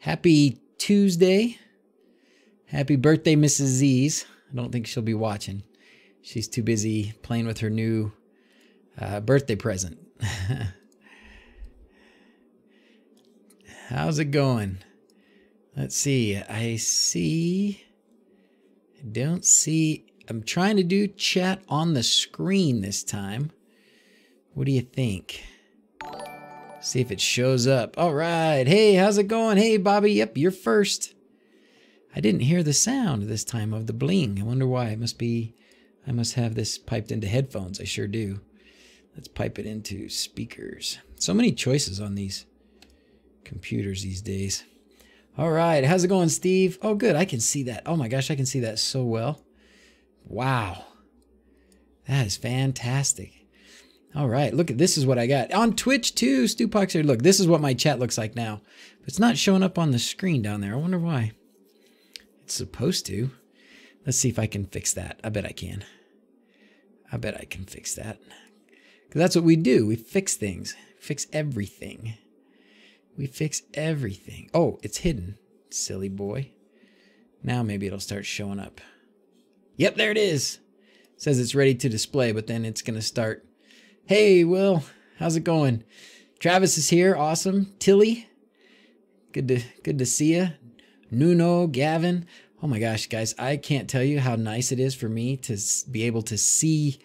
Happy Tuesday. Happy birthday, Mrs. Z's. I don't think she'll be watching. She's too busy playing with her new birthday present. How's it going? Let's see. I don't see. I'm trying to do chat on the screen this time. What do you think? See if it shows up. All right. Hey, how's it going? Hey, Bobby. Yep, you're first. I didn't hear the sound this time of the bling. I wonder why. It must be, I must have this piped into headphones. I sure do. Let's pipe it into speakers. So many choices on these computers these days. All right. How's it going, Steve? Oh, good. I can see that. Oh my gosh, I can see that so well. Wow. That is fantastic. All right, look at this is what I got on Twitch too. Stupox here. Look, this is what my chat looks like now. But it's not showing up on the screen down there. I wonder why. It's supposed to. Let's see if I can fix that. I bet I can. I bet I can fix that. Because that's what we do. We fix things. Fix everything. We fix everything. Oh, it's hidden. Silly boy. Now maybe it'll start showing up. Yep, there it is. It says it's ready to display, but then it's going to start. Hey, Will, how's it going? Travis is here, awesome. Tilly, good to see you. Nuno, Gavin. Oh my gosh, guys, I can't tell you how nice it is for me to be able to see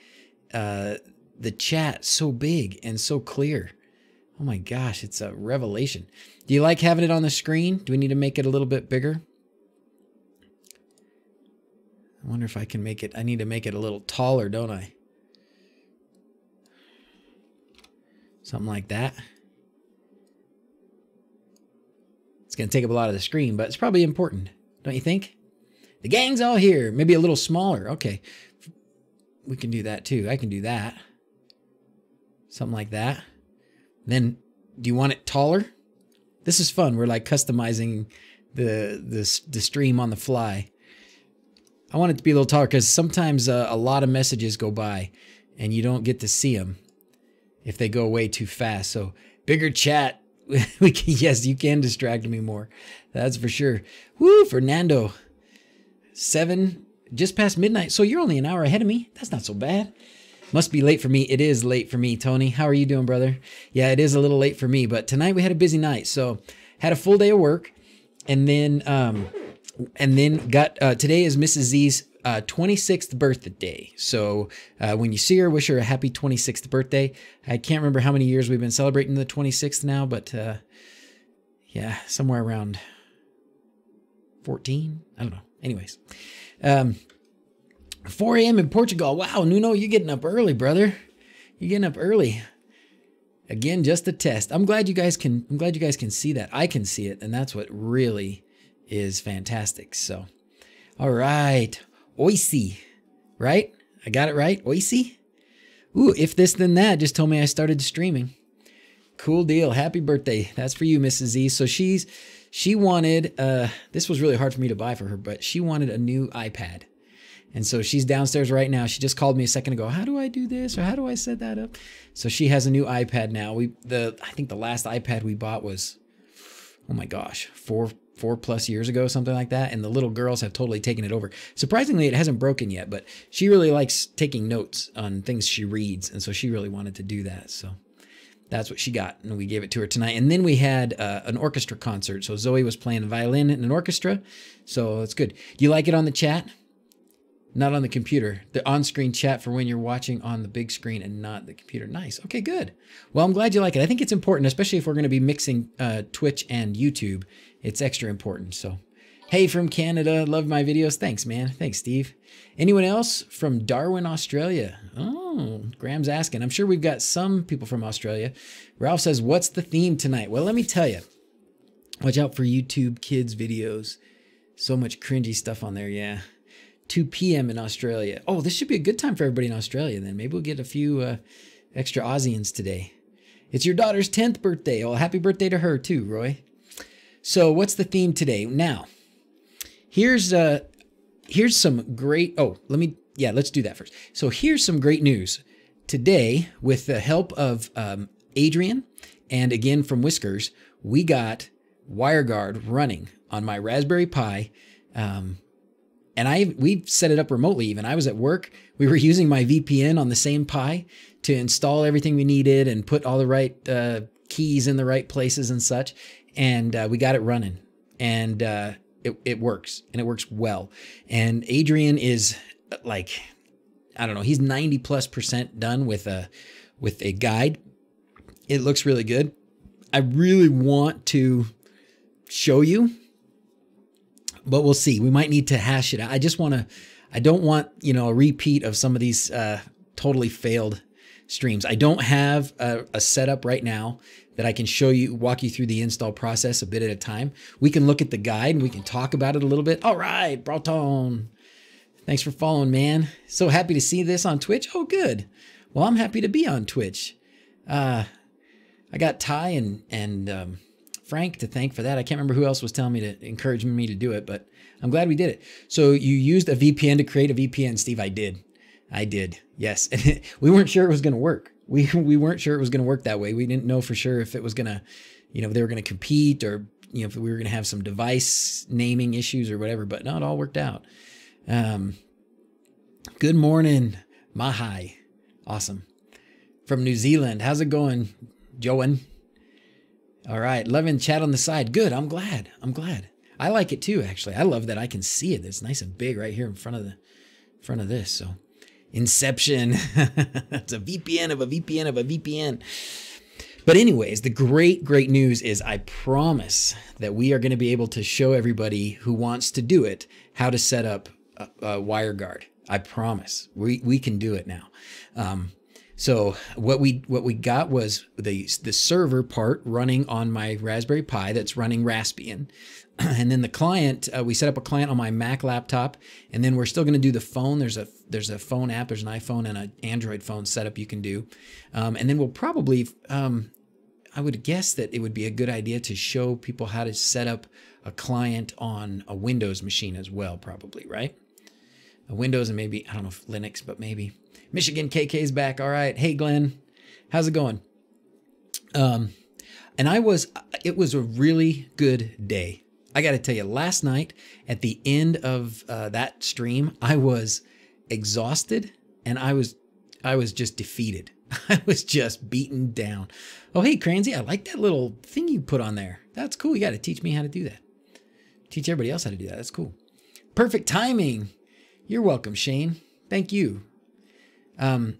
the chat so big and so clear. Oh my gosh, it's a revelation. Do you like having it on the screen? Do we need to make it a little bit bigger? I wonder if I can make it. I need to make it a little taller, don't I? Something like that. It's going to take up a lot of the screen, but it's probably important, don't you think? The gang's all here. Maybe a little smaller. Okay. We can do that too. I can do that. Something like that. Then, do you want it taller? This is fun. We're like customizing the stream on the fly. I want it to be a little taller because sometimes a lot of messages go by and you don't get to see them if they go away too fast. So bigger chat. We can, yes, you can distract me more. That's for sure. Woo, Fernando. 7, just past midnight. So you're only an hour ahead of me. That's not so bad. Must be late for me. It is late for me, Tony. How are you doing, brother? Yeah, it is a little late for me, but tonight we had a busy night. So had a full day of work and then got, today is Mrs. Z's 26th birthday. So when you see her, wish her a happy 26th birthday. I can't remember how many years we've been celebrating the 26th now, but yeah, somewhere around 14. I don't know. Anyways, 4 a.m. in Portugal. Wow, Nuno, you're getting up early, brother. You're getting up early. Again, just a test. I'm glad you guys can see that. I can see it, and that's what really is fantastic. So, all right. Oisy, right? I got it right? Oisy? Ooh, if this then that just told me I started streaming. Cool deal. Happy birthday. That's for you, Mrs. Z. So she wanted, this was really hard for me to buy for her, but she wanted a new iPad. And so she's downstairs right now. She just called me a second ago. How do I do this? Or how do I set that up? So she has a new iPad now. I think the last iPad we bought was, oh my gosh, 4+ years ago, something like that. And the little girls have totally taken it over. Surprisingly, it hasn't broken yet, but she really likes taking notes on things she reads. And so she really wanted to do that. So that's what she got. And we gave it to her tonight. And then we had an orchestra concert. So Zoe was playing the violin in an orchestra. So it's good. Do you like it on the chat? Not on the computer. The on-screen chat for when you're watching on the big screen and not the computer. Nice. Okay, good. Well, I'm glad you like it. I think it's important, especially if we're going to be mixing Twitch and YouTube. It's extra important. So, hey from Canada. Love my videos. Thanks, man. Thanks, Steve. Anyone else from Darwin, Australia? Oh, Graham's asking. I'm sure we've got some people from Australia. Ralph says, what's the theme tonight? Well, let me tell you. Watch out for YouTube Kids videos. So much cringy stuff on there, yeah. 2 p.m. in Australia. Oh, this should be a good time for everybody in Australia then. Maybe we'll get a few extra Aussians today. It's your daughter's 10th birthday. Oh, happy birthday to her too, Roy. So what's the theme today? Now, here's some great, let's do that first. So here's some great news. Today, with the help of Adrian and again from Whiskers, we got Wireguard running on my Raspberry Pi. And we've set it up remotely even. I was at work. We were using my VPN on the same Pi to install everything we needed and put all the right keys in the right places and such. And we got it running. And it works. And it works well. And Adrian is like, I don't know, he's 90+% done with a guide. It looks really good. I really want to show you, but we'll see. We might need to hash it out. I don't want, a repeat of some of these totally failed streams. I don't have a setup right now that I can show you, walk you through the install process a bit at a time. We can look at the guide and we can talk about it a little bit. All right, Broughton. Thanks for following, man. So happy to see this on Twitch. Oh, good. Well, I'm happy to be on Twitch. I got Ty and Frank to thank for that. I can't remember who else was telling me to encourage me to do it, but I'm glad we did it. So you used a VPN to create a VPN, Steve. I did. Yes. And we weren't sure it was going to work. We weren't sure it was going to work that way. We didn't know for sure if it was going to, if they were going to compete or, if we were going to have some device naming issues or whatever, but no, it all worked out. Good morning, Mahai. Awesome. From New Zealand. How's it going, Joan? All right. Loving chat on the side. Good. I'm glad. I like it too, actually. I love that I can see it. It's nice and big right here in front of this. So Inception. It's a VPN of a VPN of a VPN. But anyways, the great news is I promise that we are going to be able to show everybody who wants to do it how to set up a Wireguard. I promise we can do it now. So what we got was the server part running on my Raspberry Pi that's running Raspbian. And then the client, we set up a client on my Mac laptop, and then we're still going to do the phone. There's a phone app, there's an iPhone and an Android phone setup you can do. And then we'll probably, I would guess that it would be a good idea to show people how to set up a client on a Windows machine as well, probably, right? A Windows and maybe, I don't know if Linux, but maybe. Michigan KK's back. All right. Hey, Glenn, how's it going? And it was a really good day. I got to tell you, last night at the end of that stream, I was exhausted and I was just defeated. I was just beaten down. Oh, hey, Cransy, I like that little thing you put on there. That's cool. You got to teach me how to do that. Teach everybody else how to do that. That's cool. Perfect timing. You're welcome, Shane. Thank you. Can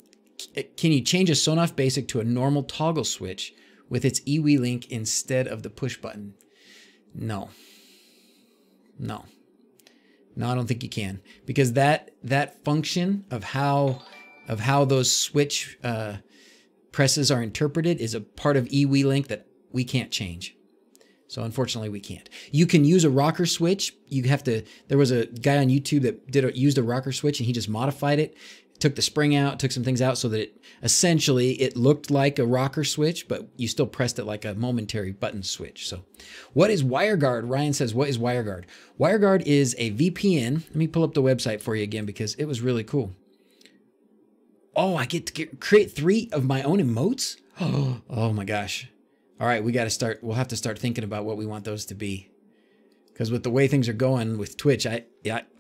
you change a Sonoff Basic to a normal toggle switch with its eWii link instead of the push button? No, I don't think you can, because that function of how those switch presses are interpreted is a part of eWii link that we can't change. So unfortunately we can't. You can use a rocker switch. There was a guy on YouTube that used a rocker switch and he just modified it. Took the spring out, took some things out so that it looked like a rocker switch, but you still pressed it like a momentary button switch. So what is Wireguard? Ryan says, what is Wireguard? Wireguard is a VPN. Let me pull up the website for you again because it was really cool. Oh, I get to create 3 of my own emotes? Oh my gosh. All right, we'll have to start thinking about what we want those to be. Because with the way things are going with Twitch, I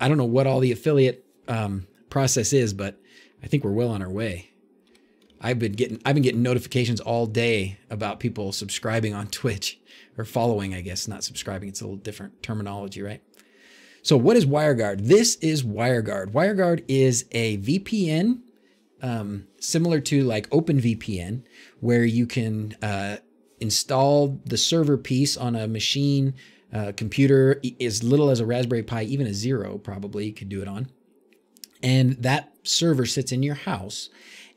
don't know what all the affiliate process is, but I think we're well on our way. I've been getting notifications all day about people subscribing on Twitch, or following, I guess, not subscribing. It's a little different terminology, right? So what is Wireguard? This is Wireguard. Wireguard is a VPN similar to like OpenVPN, where you can install the server piece on a machine, computer as little as a Raspberry Pi, even a Zero probably you could do it on. And that server sits in your house.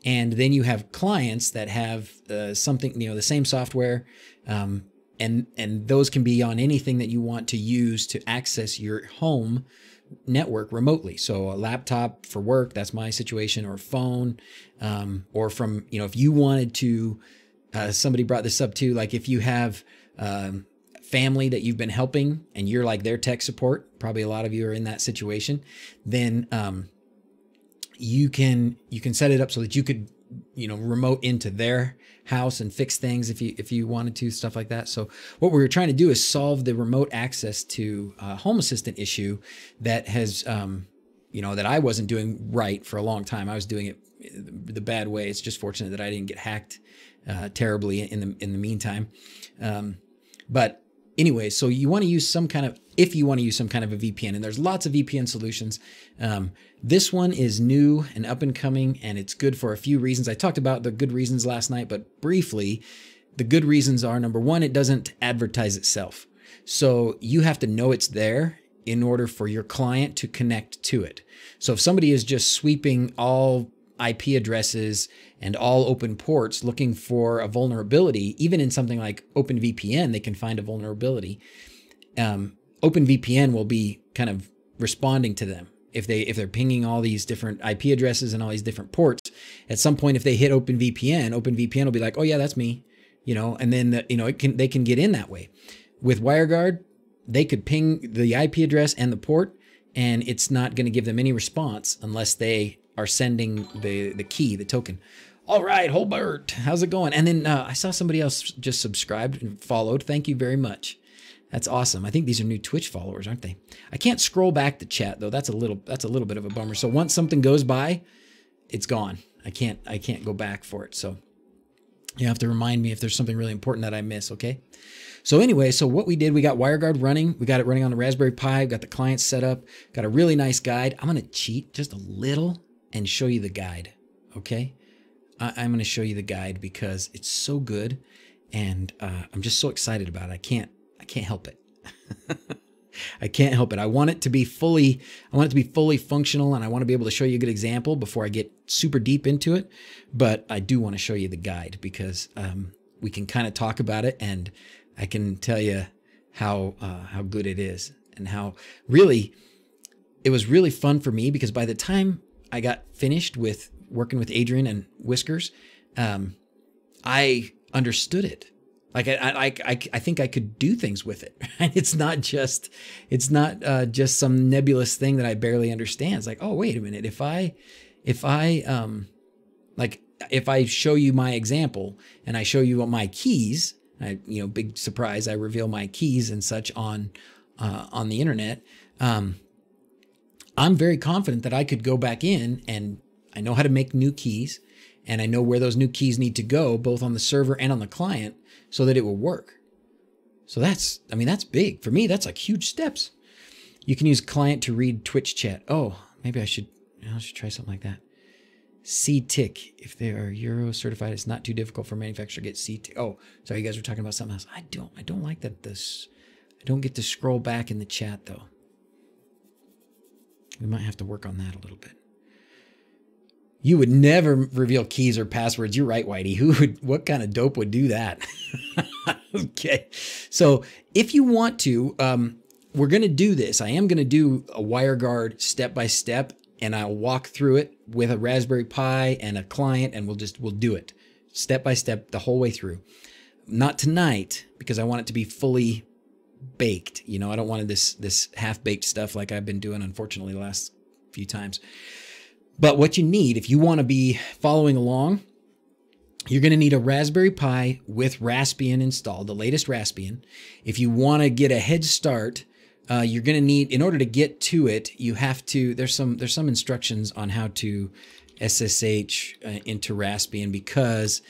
And then you have clients that have something, the same software. And those can be on anything that you want to use to access your home network remotely. So a laptop for work, that's my situation, or a phone, or from, if you wanted to, somebody brought this up too, like if you have family that you've been helping and you're like their tech support, probably a lot of you are in that situation, then you can set it up so that you could remote into their house and fix things if you wanted to, stuff like that. So what we were trying to do is solve the remote access to Home Assistant issue that has, that I wasn't doing right for a long time. I was doing it the bad way. It's just fortunate that I didn't get hacked terribly in the meantime. But anyway, so you want to use some kind of a VPN, and there's lots of VPN solutions. This one is new and up and coming, and it's good for a few reasons. I talked about the good reasons last night, but briefly, the good reasons are, number one, it doesn't advertise itself. So you have to know it's there in order for your client to connect to it. So if somebody is just sweeping all IP addresses and all open ports looking for a vulnerability, even in something like OpenVPN, they can find a vulnerability. OpenVPN will be kind of responding to them. If they're pinging all these different IP addresses and all these different ports, at some point, if they hit OpenVPN will be like, oh yeah, that's me, and then they can get in that way. With Wireguard, they could ping the IP address and the port, and it's not going to give them any response unless they are sending the key, the token. All right, Holbert, how's it going? And then I saw somebody else just subscribed and followed. Thank you very much. That's awesome. I think these are new Twitch followers, aren't they? I can't scroll back the chat though. That's a little bit of a bummer. So once something goes by, it's gone. I can't go back for it. So you have to remind me if there's something really important that I miss, okay? So anyway, so what we did, we got Wireguard running. We got it running on the Raspberry Pi. Got the client set up. Got a really nice guide. I'm going to cheat just a little and show you the guide, okay? I'm going to show you the guide because it's so good, and I'm just so excited about it. I can't help it. I can't help it. I want it to be fully functional, and I want to be able to show you a good example before I get super deep into it. But I do want to show you the guide because we can kind of talk about it, and I can tell you how good it is, and how really it was really fun for me, because by the time I got finished with working with Adrian and Whiskers, I understood it. Like I think I could do things with it. It's not just some nebulous thing that I barely understand. It's like, oh, wait a minute. If I show you my example and I show you my keys, big surprise, I reveal my keys and such on the internet. I'm very confident that I could go back in, and I know how to make new keys, and I know where those new keys need to go, both on the server and on the client, so that it will work. So that's big. For me, that's like huge steps. You can use client to read Twitch chat. Oh, maybe I should try something like that. C-tick. If they are Euro certified, it's not too difficult for a manufacturer to get C-tick. Oh, sorry, you guys were talking about something else. I don't like that I don't get to scroll back in the chat though. We might have to work on that a little bit. You would never reveal keys or passwords. You're right, Whitey. What kind of dope would do that? Okay. So if you want to, we're going to do this. I am going to do a Wireguard step-by-step, and I'll walk through it with a Raspberry Pi and a client, and we'll do it step-by-step the whole way through. Not tonight, because I want it to be fully baked. I don't want this half-baked stuff like I've been doing, unfortunately, the last few times. But what you need, if you want to be following along, you're going to need a Raspberry Pi with Raspbian installed, the latest Raspbian. If you want to get a head start, you're going to need, in order to get to it, you have to, there's some instructions on how to SSH into Raspbian, because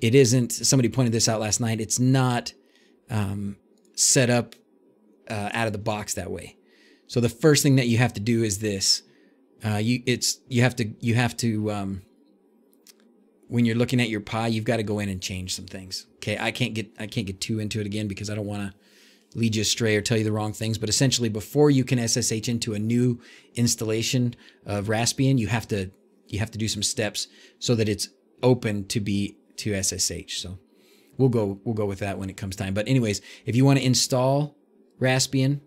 it isn't, somebody pointed this out last night, it's not set up out of the box that way. So the first thing that you have to do is this. You have to when you're looking at your Pi, you've got to go in and change some things. Okay, I can't get too into it again because I don't want to lead you astray or tell you the wrong things. But essentially, before you can SSH into a new installation of Raspbian, you have to do some steps so that it's open to SSH. So we'll go with that when it comes time. But anyways, if you want to install Raspbian,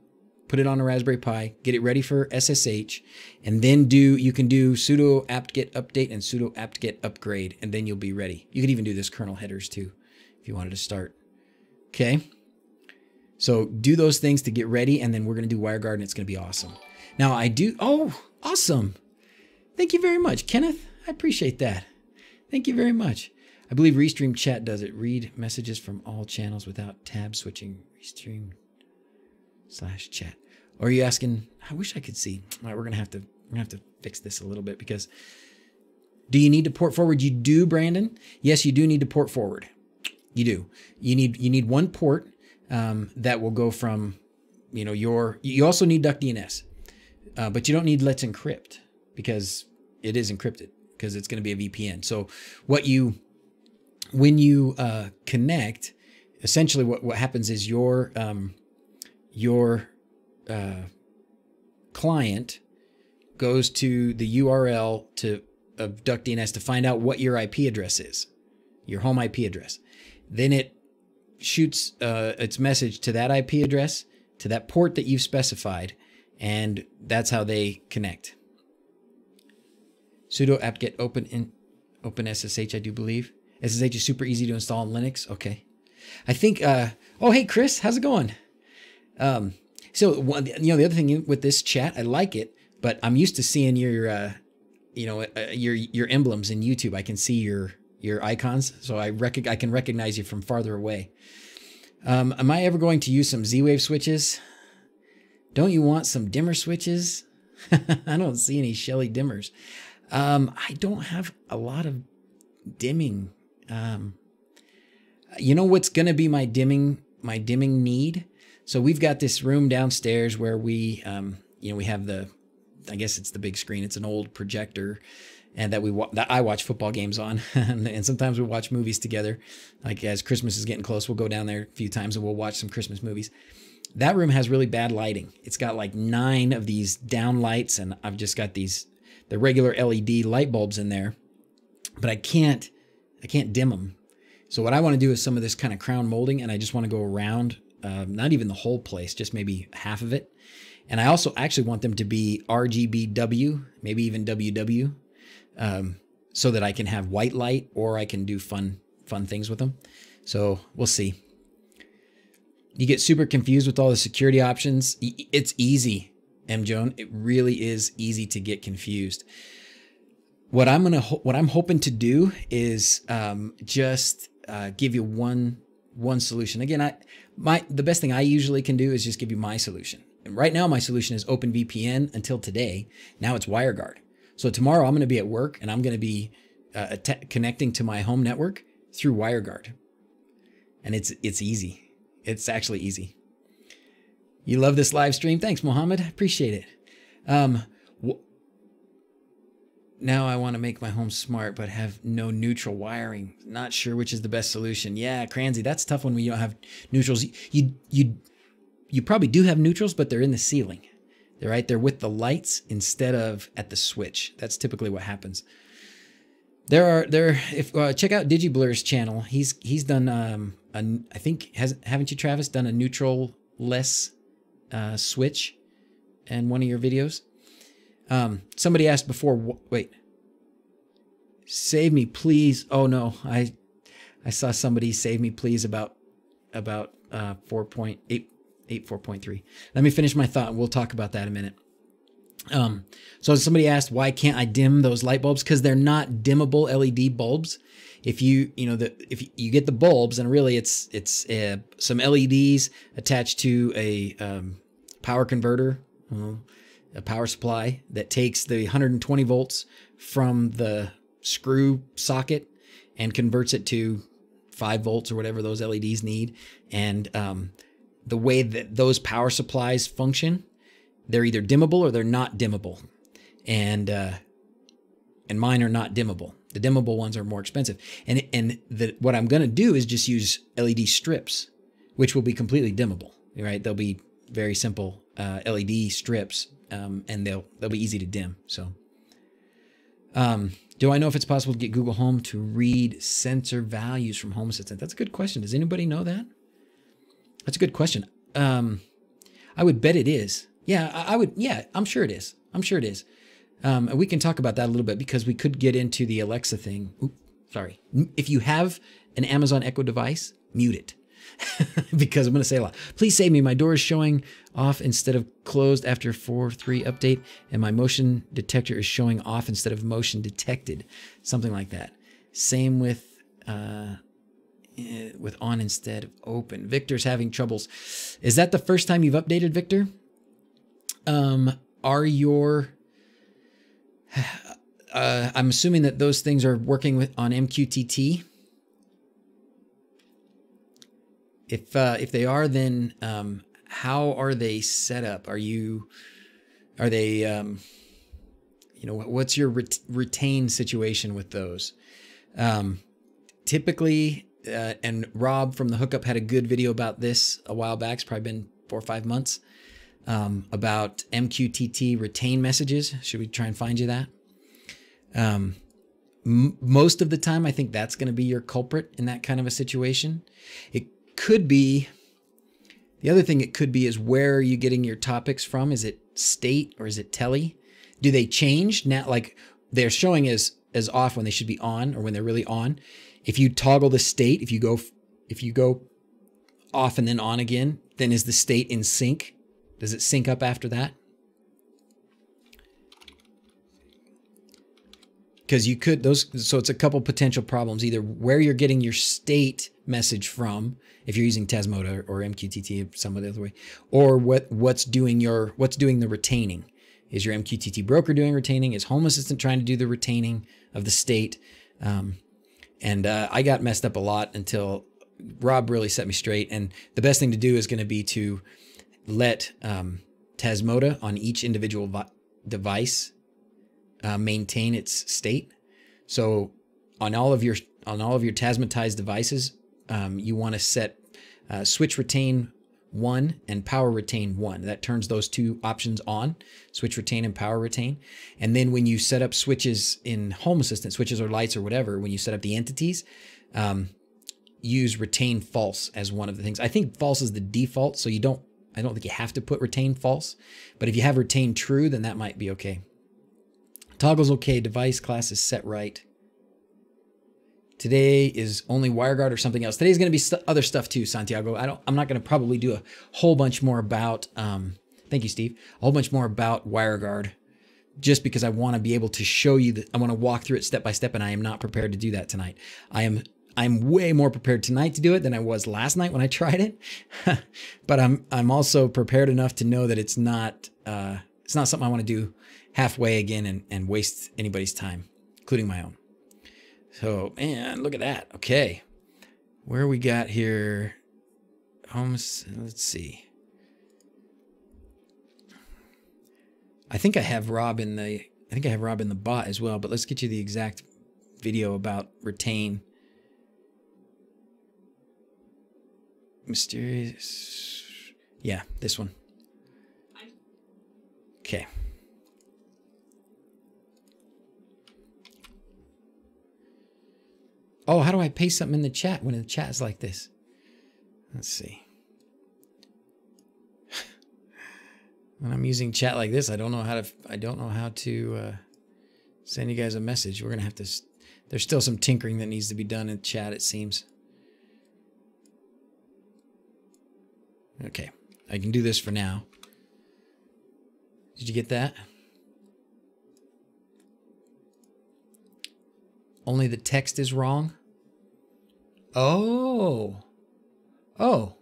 put it on a Raspberry Pi, get it ready for SSH, and then you can do sudo apt-get update and sudo apt-get upgrade, and then you'll be ready. You could even do this kernel headers too, if you wanted to start. Okay? So do those things to get ready, and then we're going to do Wireguard, and it's going to be awesome. Now oh, awesome. Thank you very much, Kenneth. I appreciate that. Thank you very much. I believe Restream Chat does it. Read messages from all channels without tab switching. Restream/chat. Or are you asking? I wish I could see. All right, we're gonna have to fix this a little bit because. Do you need to port forward? You do, Brandon. Yes, you do need to port forward. You do. You need one port that will go from, you also need DuckDNS, but you don't need Let's Encrypt because it is encrypted because it's going to be a VPN. So when you connect, essentially what happens is your client goes to the URL of DuckDNS to find out what your IP address is, your home IP address. Then it shoots its message to that IP address, to that port that you've specified, and that's how they connect. Sudo apt-get open SSH, I do believe. SSH is super easy to install on Linux. Okay. I think, oh, hey, Chris, how's it going? So, the other thing with this chat, I like it, but I'm used to seeing your emblems in YouTube. I can see your icons, so I can recognize you from farther away. Am I ever going to use some Z-Wave switches? Don't you want some dimmer switches? I don't see any Shelly dimmers. I don't have a lot of dimming. You know what's going to be my dimming need? So we've got this room downstairs where we have I guess it's the big screen. It's an old projector, and that I watch football games on, and sometimes we watch movies together. Like as Christmas is getting close, we'll go down there a few times and we'll watch some Christmas movies. That room has really bad lighting. It's got like 9 of these down lights, and I've just got the regular LED light bulbs in there, but I can't dim them. So what I want to do is some of this kind of crown molding, and I just want to go around, not even the whole place, just maybe half of it. And I also actually want them to be RGBW, maybe even WW, so that I can have white light or I can do fun things with them. So we'll see. You get super confused with all the security options. It's easy, M. Joan. It really is easy to get confused. What I'm hoping to do is just give you one solution. Again, the best thing I usually can do is just give you my solution. And right now, my solution is OpenVPN until today. Now it's WireGuard. So tomorrow I'm going to be at work and I'm going to be connecting to my home network through WireGuard. And it's easy. It's actually easy. You love this live stream? Thanks, Mohammed. I appreciate it. Now I want to make my home smart, but have no neutral wiring. Not sure which is the best solution. Yeah, Cransy, that's a tough one when you don't have neutrals. You probably do have neutrals, but they're in the ceiling. They're with the lights instead of at the switch. That's typically what happens. Check out DigiBlur's channel. He's done I think haven't you, Travis, done a neutral-less switch in one of your videos? Somebody asked before. Wait. Save me, please. Oh no, I saw somebody save me, please about 4.3. Let me finish my thought. We'll talk about that in a minute. So somebody asked, why can't I dim those light bulbs? Because they're not dimmable LED bulbs. If you get the bulbs, and really it's some LEDs attached to a power converter, a power supply that takes the 120 volts from the screw socket and converts it to 5 volts or whatever those LEDs need. And the way that those power supplies function, they're either dimmable or they're not dimmable. And mine are not dimmable. The dimmable ones are more expensive. And what I'm going to do is just use LED strips, which will be completely dimmable, right? They'll be very simple LED strips, and they'll be easy to dim. So, do I know if it's possible to get Google Home to read sensor values from Home Assistant? That's a good question. Does anybody know that? That's a good question. I would bet it is. Yeah, I would. Yeah, I'm sure it is. I'm sure it is. We can talk about that a little bit because we could get into the Alexa thing. Oops, sorry. If you have an Amazon Echo device, mute it. Because I'm going to say a lot. Please save me. My door is showing off instead of closed after 4.3 update, and my motion detector is showing off instead of motion detected. Something like that. Same with on instead of open. Victor's having troubles. Is that the first time you've updated, Victor? Are your I'm assuming that those things are working on MQTT. If they are, then how are they set up? Are they you know, what's your retain situation with those? Typically, and Rob from the Hookup had a good video about this a while back. It's probably been 4 or 5 months, about MQTT retain messages. Should we try and find you that? Most of the time, I think that's going to be your culprit in that kind of a situation. It could be, the other thing it could be is, where are you getting your topics from? Is it state or is it tele? Do they change now? Like, they're showing as off when they should be on, or when they're really on. If you toggle the state, if you go off and then on again, then is the state in sync? Does it sync up after that? Because you could, so it's a couple potential problems. Either where you're getting your state message from, if you're using Tasmota or MQTT some other way, or what's doing the retaining. Is your MQTT broker doing retaining? Is Home Assistant trying to do the retaining of the state? I got messed up a lot until Rob really set me straight. And the best thing to do is going to be to let Tasmota on each individual device maintain its state. So on all of your Tasmatized devices, you want to set switch retain 1 and power retain 1. That turns those two options on, switch retain and power retain. And then when you set up switches in Home Assistant, switches or lights or whatever, when you set up the entities, use retain false as one of the things. I think false is the default, so I don't think you have to put retain false, but if you have retain true, then that might be okay. Toggle's okay, device class is set right. Today is only Wireguard or something else. Today's going to be other stuff too, Santiago. I'm not going to probably do a whole bunch more about, thank you, Steve, a whole bunch more about Wireguard, just because I want to be able to show you that. I want to walk through it step by step, and I am not prepared to do that tonight. I'm way more prepared tonight to do it than I was last night when I tried it. But I'm also prepared enough to know that it's not something I want to do halfway again and waste anybody's time, including my own. So, man, look at that. Okay. Where we got here? Let's see. I think I have Rob in the bot as well, but let's get you the exact video about retain. Mysterious. Yeah, this one. Okay. Oh, how do I paste something in the chat when the chat is like this? Let's see. When I'm using chat like this, I don't know how to send you guys a message. We're gonna have to. There's still some tinkering that needs to be done in chat, it seems. Okay, I can do this for now. Did you get that? Only the text is wrong? Oh. Oh.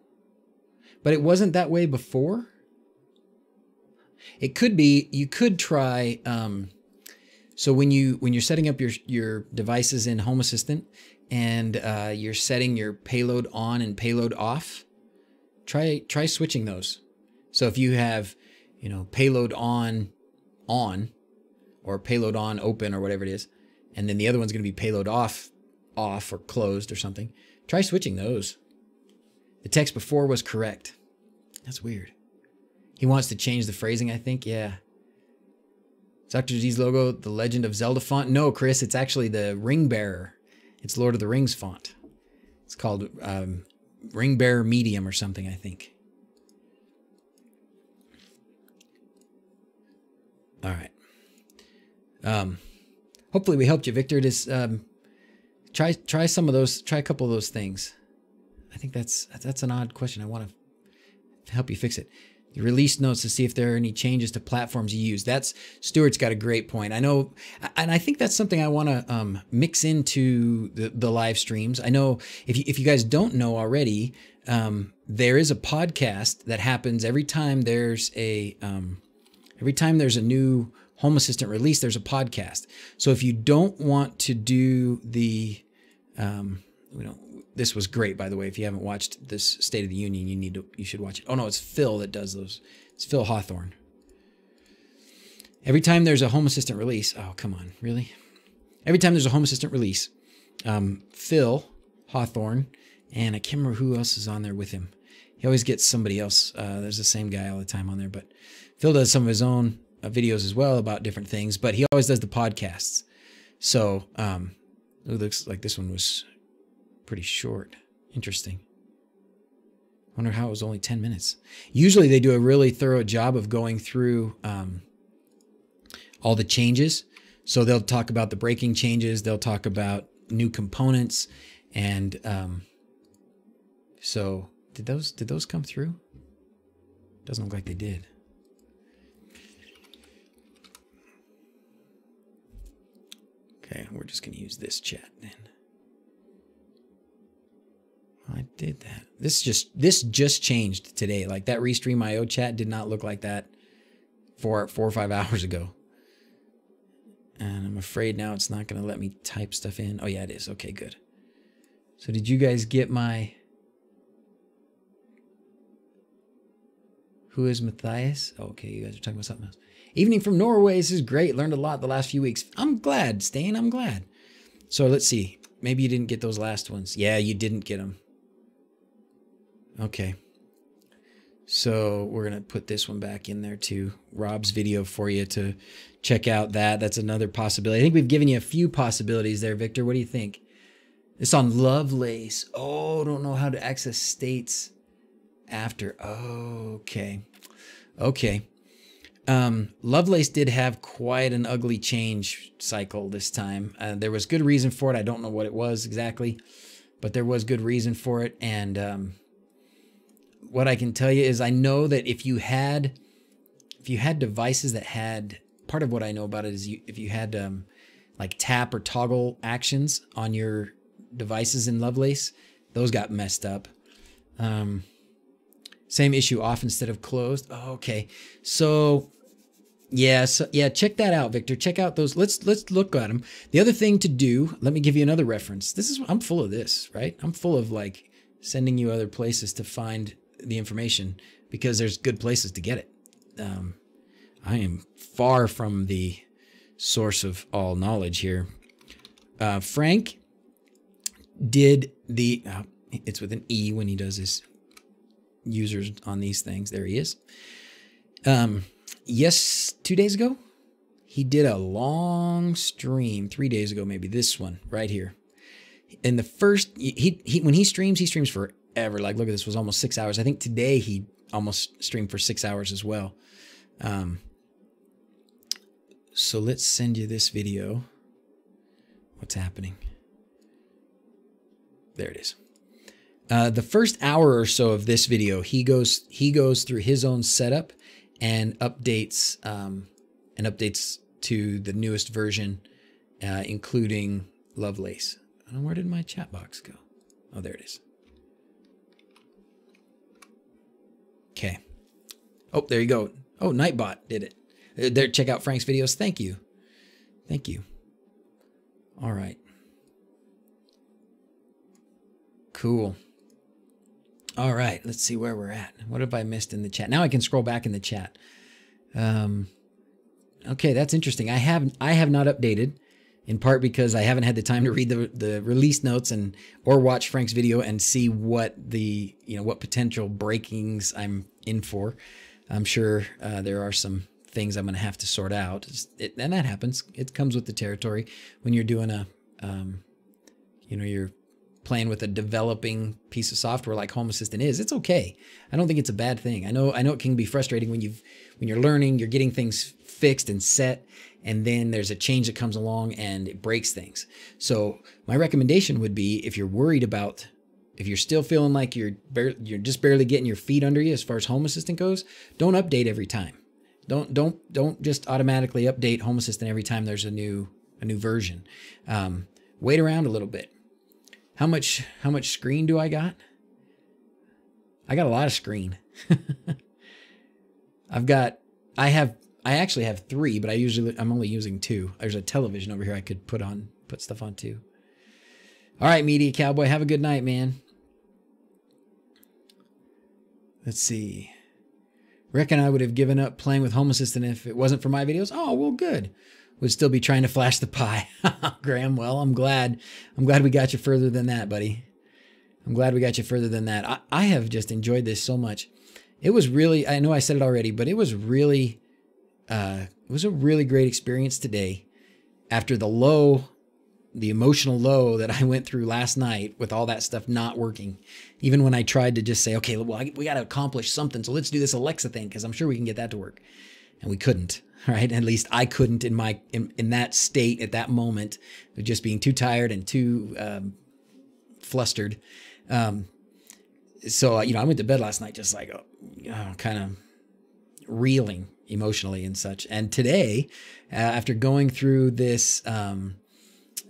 But it wasn't that way before? It could be, you could try, so when you're setting up your devices in Home Assistant and you're setting your payload on and payload off, try switching those. So if you have, payload on, or payload on open or whatever it is, and then the other one's going to be payload off or closed or something. Try switching those. The text before was correct. That's weird. He wants to change the phrasing, I think. Yeah. DrZzs logo, the Legend of Zelda font. No, Chris, it's actually the Ring Bearer. It's Lord of the Rings font. It's called Ring Bearer Medium or something, I think. All right. Hopefully we helped you, Victor. Just try some of those. Try a couple of those things. I think that's an odd question. I want to help you fix it. the release notes to see if there are any changes to platforms you use. That's Stuart's got a great point. I know, and I think that's something I want to mix into the live streams. I know if you guys don't know already, there is a podcast that happens every time there's a new Home Assistant release. There's a podcast. So if you don't want to do the this was great, by the way. If you haven't watched this State of the Union, you should watch it. Oh no, it's Phil that does those. It's Phil Hawthorne. Every time there's a Home Assistant release, oh come on, really? Every time there's a Home Assistant release, Phil Hawthorne, and I can't remember who else is on there with him. He always gets somebody else. There's the same guy all the time on there, but Phil does some of his own videos as well about different things, but he always does the podcasts. So it looks like this one was pretty short. Interesting. Wonder how it was only 10 minutes. Usually they do a really thorough job of going through all the changes. So they'll talk about the braking changes. They'll talk about new components. And so did those come through? Doesn't look like they did. Okay, we're just going to use this chat then. I did that. This just changed today. Like that Restream IO chat did not look like that 4 or 5 hours ago. And I'm afraid now it's not going to let me type stuff in. Oh yeah, it is. Okay, good. So did you guys get my... Who is Matthias? Oh, okay, you guys are talking about something else. Evening from Norway. This is great. Learned a lot the last few weeks. I'm glad, Stan. I'm glad. So let's see. Maybe you didn't get those last ones. Yeah, you didn't get them. Okay. So we're going to put this one back in there too. Rob's video for you to check out that. That's another possibility. I think we've given you a few possibilities there, Victor. What do you think? It's on Lovelace. Oh, don't know how to access states after. Okay. Okay. Lovelace did have quite an ugly change cycle this time. There was good reason for it. I don't know what it was exactly, but there was good reason for it. And what I can tell you is I know that if you had devices that had, part of what I know about it is if you had like tap or toggle actions on your devices in Lovelace, those got messed up. Same issue, off instead of closed. Oh, okay. So yeah, check that out, Victor. Check out those. Let's look at them. The other thing to do, let me give you another reference. I'm full of this, right? I'm full of like sending you other places to find the information because there's good places to get it. I am far from the source of all knowledge here. Franck did the, it's with an E when he does his users on these things. There he is. Yes, 2 days ago, he did a long stream, 3 days ago, maybe this one right here. And the first, when he streams forever. Like, look at this, it was almost 6 hours. I think today he almost streamed for 6 hours as well. So let's send you this video. What's happening? There it is. The first hour or so of this video, he goes through his own setup and updates to the newest version, including Lovelace. I don't know, where did my chat box go? Oh, there it is. Okay. Oh, there you go. Oh, Nightbot did it. There, check out Frank's videos. Thank you. Thank you. All right. Cool. All right, let's see where we're at. What have I missed in the chat? Now I can scroll back in the chat. Okay, that's interesting. I have not updated, in part because I haven't had the time to read the release notes or watch Frank's video and see what what potential breakings I'm in for. I'm sure there are some things I'm going to have to sort out, and that happens. It comes with the territory when you're doing you're playing with a developing piece of software like Home Assistant is. It's okay. I don't think it's a bad thing. I know it can be frustrating when you're learning, you're getting things fixed and set, and then there's a change that comes along and it breaks things. So my recommendation would be, if you're worried about if you're still feeling like you're just barely getting your feet under you as far as Home Assistant goes, don't update every time. Don't just automatically update Home Assistant every time there's a new version. Wait around a little bit. How much screen do I got? I got a lot of screen. I actually have 3, but I'm only using 2. There's a television over here I could put stuff on too. All right, Media Cowboy, have a good night, man. Let's see. Reckon I would have given up playing with Home Assistant if it wasn't for my videos. Oh, well, good. Would still be trying to flash the pie. Graham, well, I'm glad we got you further than that, buddy. I'm glad we got you further than that. I have just enjoyed this so much. It was really, I know I said it already, but it was a really great experience today. After the emotional low that I went through last night with all that stuff not working. Even when I tried to just say, okay, well, we got to accomplish something, so let's do this Alexa thing, because I'm sure we can get that to work. And we couldn't, right? At least I couldn't in that state at that moment of just being too tired and too flustered. So, I went to bed last night just like, kind of reeling emotionally and such. And today, after going through this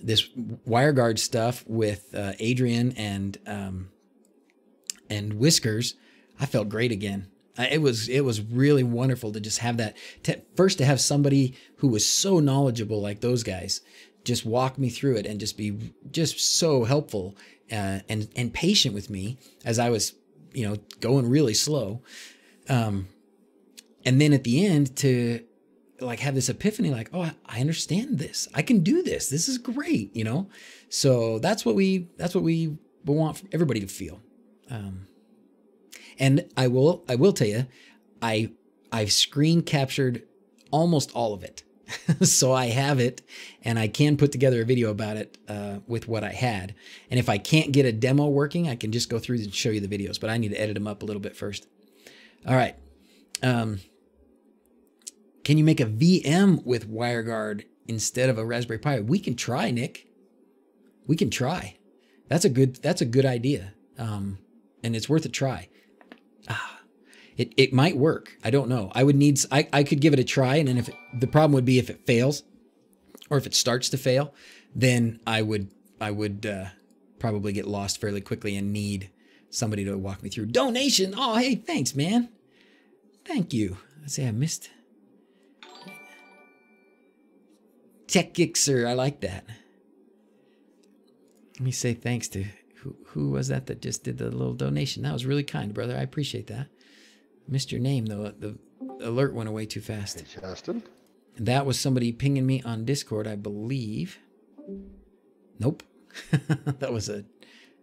Wireguard stuff with Adrian and Whiskers, I felt great again. It was really wonderful to just have that. First, to have somebody who was so knowledgeable like those guys just walk me through it and just be just so helpful and patient with me as I was, going really slow. And then at the end to like have this epiphany, like, oh, I understand this. I can do this. This is great, So that's what we want everybody to feel. And I will tell you, I've screen captured almost all of it. So I have it, and I can put together a video about it with what I had. And if I can't get a demo working, I can just go through and show you the videos, but I need to edit them up a little bit first. All right. Can you make a VM with WireGuard instead of a Raspberry Pi? We can try, Nick. We can try. That's a good idea. And it's worth a try. It might work. I don't know. I could give it a try, and then the problem would be if it fails, or if it starts to fail, then I would probably get lost fairly quickly and need somebody to walk me through. Donation. Oh, hey, thanks, man. Thank you. Let's see, I missed Tech Gixer. I like that. Let me say thanks to who was that just did the little donation. That was really kind, brother. I appreciate that. Missed your name, though. The alert went away too fast. Hey, Justin. That was somebody pinging me on Discord, I believe. Nope. That was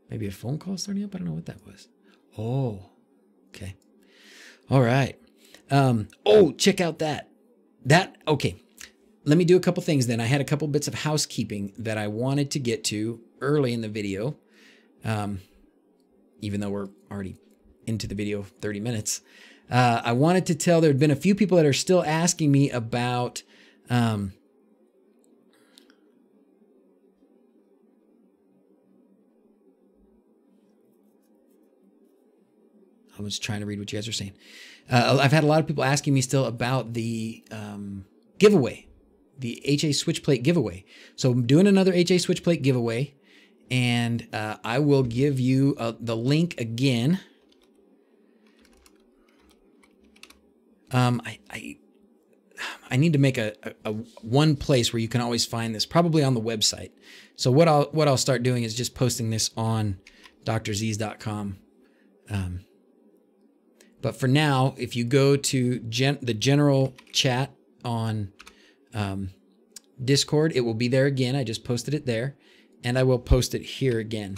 maybe a phone call starting up. I don't know what that was. Oh, okay. All right. Oh, check out that. Okay. Let me do a couple things then. I had a couple bits of housekeeping that I wanted to get to early in the video. Even though we're already into the video 30 minutes. I wanted to tell, there had been a few people that are still asking me about I was trying to read what you guys are saying. I've had a lot of people asking me still about the giveaway, the HA switchplate giveaway. So I'm doing another HA switchplate giveaway, and I will give you the link again. I need to make a one place where you can always find this, probably on the website. So what I'll start doing is just posting this on DrZzs.com. But for now, if you go to the general chat on Discord, it will be there again. I just posted it there, and I will post it here again.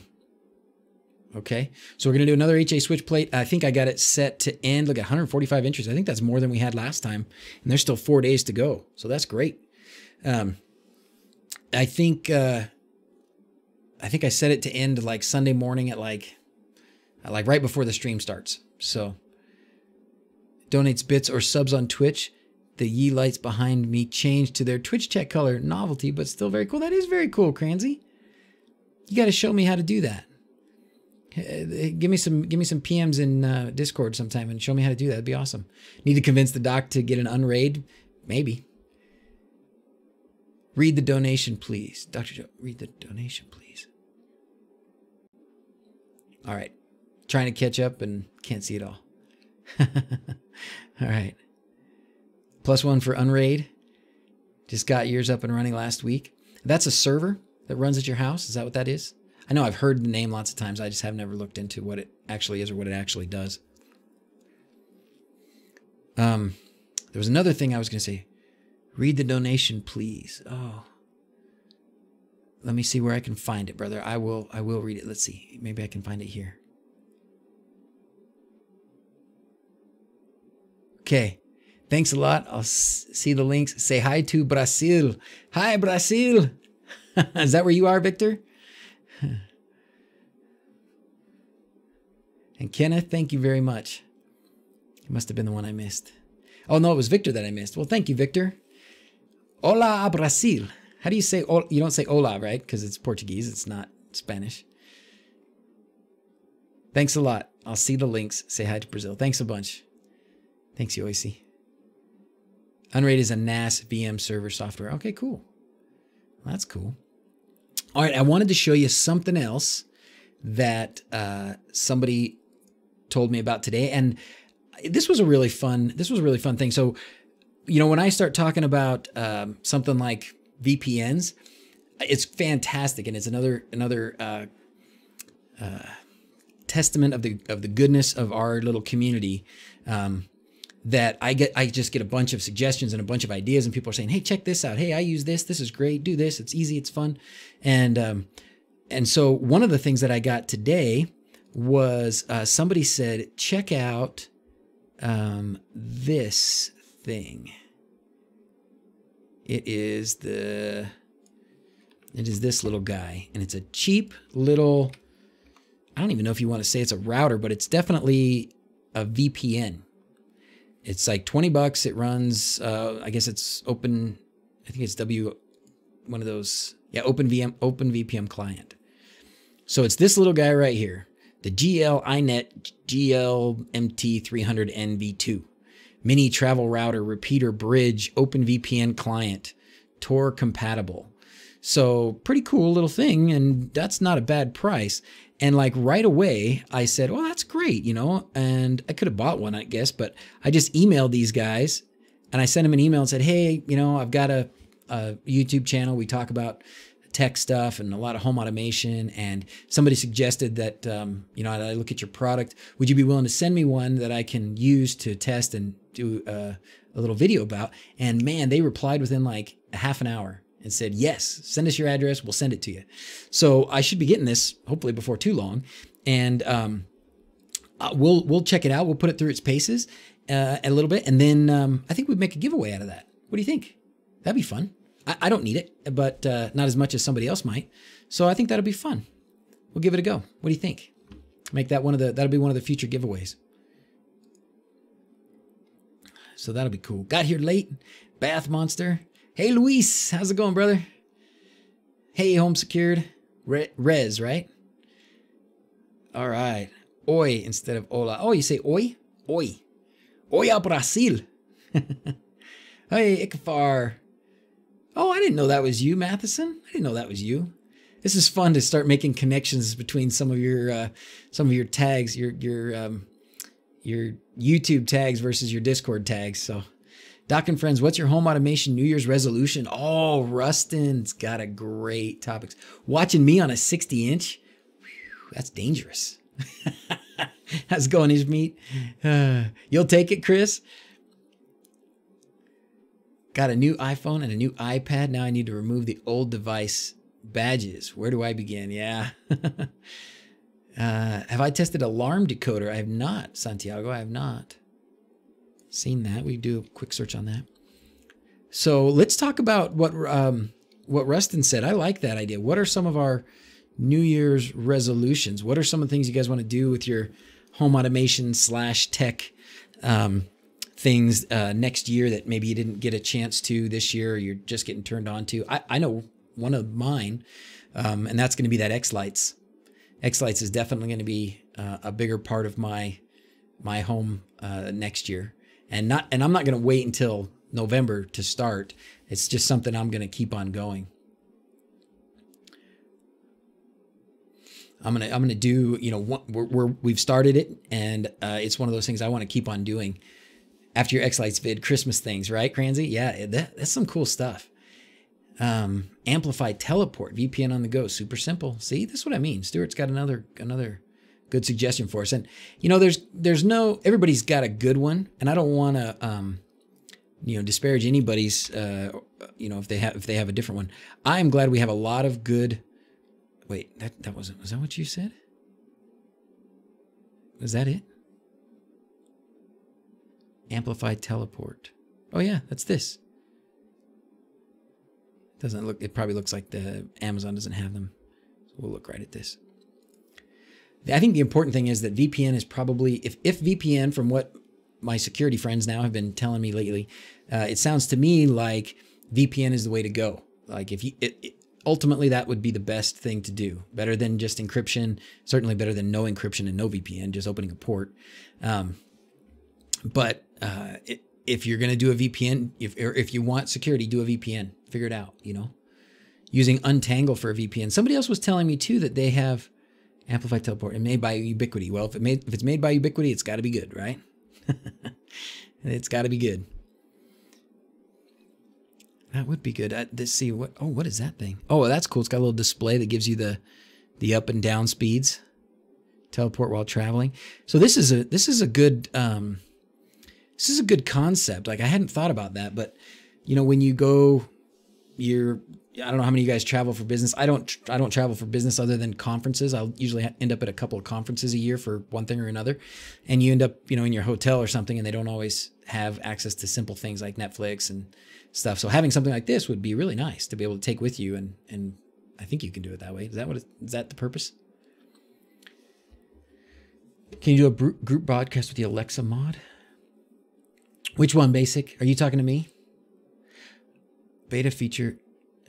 Okay, so we're going to do another HA switch plate. I think I got it set to end. Look at 145 inches. I think that's more than we had last time. And there's still 4 days to go. So that's great. I think I set it to end like Sunday morning at like right before the stream starts. So donates bits or subs on Twitch. The Yee lights behind me changed to their Twitch chat color. Novelty, but still very cool. That is very cool, Cransy. You got to show me how to do that. Give me some PMs in Discord sometime and show me how to do that. That'd be awesome. Need to convince the doc to get an unraid? Maybe. Read the donation, please. Dr. Joe, read the donation, please. All right. Trying to catch up and can't see it all. All right. +1 for unraid. Just got yours up and running last week. That's a server that runs at your house. Is that what that is? I know I've heard the name lots of times. I just have never looked into what it actually is or what it actually does. There was another thing I was going to say. Read the donation, please. Oh. Let me see where I can find it, brother. I will read it. Let's see. Maybe I can find it here. Okay. Thanks a lot. I'll see the links. Say hi to Brazil. Hi, Brazil. Is that where you are, Victor? And Kenneth, thank you very much. It must have been the one I missed. Oh, no, it was Victor that I missed. Well, thank you, Victor. Hola, Brazil. How do you say, you don't say hola, right? Because it's Portuguese. It's not Spanish. Thanks a lot. I'll see the links. Say hi to Brazil. Thanks a bunch. Thanks, Yoisi. Unraid is a NAS VM server software. Okay, cool. Well, that's cool. All right, I wanted to show you something else that somebody told me about today, and this was a really fun thing. So, you know, when I start talking about something like VPNs, it's fantastic, and it's another testament of the goodness of our little community. That I just get a bunch of suggestions and a bunch of ideas, and people are saying, "Hey, check this out. Hey, I use this. This is great. Do this. It's easy. It's fun." And so one of the things that I got today was somebody said, "Check out this thing. It is this little guy, and it's a cheap little. I don't even know if you want to say it's a router, but it's definitely a VPN." It's like $20. It runs, I guess it's open. I think it's one of those. Yeah, OpenVPN client. So it's this little guy right here, the GL iNet GLMT300NV2 mini travel router repeater bridge OpenVPN client, Tor compatible. So pretty cool little thing, and that's not a bad price. And like right away, I said, well, that's great, you know, and I could have bought one, I guess, but I just emailed these guys and I sent them an email and said, hey, you know, I've got a YouTube channel. We talk about tech stuff and a lot of home automation. And somebody suggested that, you know, I look at your product. Would you be willing to send me one that I can use to test and do a little video about? And man, they replied within like a half an hour and said, yes, send us your address. We'll send it to you. So I should be getting this hopefully before too long. And we'll check it out. We'll put it through its paces a little bit. And then I think we'd make a giveaway out of that. What do you think? That'd be fun. I don't need it, but not as much as somebody else might. So I think that'll be fun. We'll give it a go. What do you think? Make that that'll be one of the future giveaways. So that'll be cool. Got here late. Bath Monster. Hey, Luis. How's it going, brother? Hey, Home Secured. Rez, right? All right. Oi instead of hola. Oh, you say oi? Oi. Oi a Brazil. Hey, Ikafar. Oh, I didn't know that was you, Matheson. I didn't know that was you. This is fun to start making connections between some of your tags, your YouTube tags versus your Discord tags. So, Doc and friends, what's your home automation New Year's resolution? Oh, Rustin's got a great topics. Watching me on a 60-inch, that's dangerous. How's it going, Ishmeet? You'll take it, Chris? Got a new iPhone and a new iPad. Now I need to remove the old device badges. Where do I begin? Yeah. Have I tested alarm decoder? I have not, Santiago. I have not seen that. We do a quick search on that. So let's talk about what Rustin said. I like that idea. What are some of our New Year's resolutions? What are some of the things you guys want to do with your home automation / tech things next year that maybe you didn't get a chance to this year, or you're just getting turned on to? I know one of mine, and that's going to be that X-Lights. X-Lights is definitely going to be a bigger part of my home next year, and I'm not going to wait until November to start. It's just something I'm going to keep on going. I'm gonna do, you know, we've started it, and it's one of those things I want to keep on doing. After your X-Lights vid, Christmas things, right, Cransy? Yeah, that's some cool stuff. Amplifi teleport, VPN on the go, super simple. See, that's what I mean. Stuart's got another good suggestion for us. And you know, everybody's got a good one, and I don't want to you know, disparage anybody's you know, if they have a different one. I'm glad we have a lot of good. Wait, was that what you said? Was that it? Amplifi teleport. Oh yeah, that's this. Doesn't look, it probably looks like the Amazon doesn't have them. So we'll look right at this. I think the important thing is that VPN is probably, if VPN, from what my security friends now have been telling me lately, it sounds to me like VPN is the way to go. Like if you, ultimately that would be the best thing to do. Better than just encryption, certainly better than no encryption and no VPN, just opening a port. But if you're going to do a VPN, if you want security, do a VPN. Figure it out, you know. Using Untangle for a VPN. Somebody else was telling me too that they have Amplifi teleport and made by Ubiquiti. Well, if it's made by Ubiquiti, it's got to be good, right? It's got to be good. That would be good. Let's see what. Oh, what is that thing? Oh, that's cool. It's got a little display that gives you the up and down speeds. Teleport while traveling. So this is a good concept. Like I hadn't thought about that, but you know, when you go, I don't know how many of you guys travel for business. I don't travel for business other than conferences. I'll usually end up at a couple of conferences a year for one thing or another. And you end up, you know, in your hotel or something, and they don't always have access to simple things like Netflix and stuff. So having something like this would be really nice to be able to take with you. And I think you can do it that way. Is that the purpose? Can you do a group broadcast with the Alexa mod? Which one, Basic? Are you talking to me? Beta feature.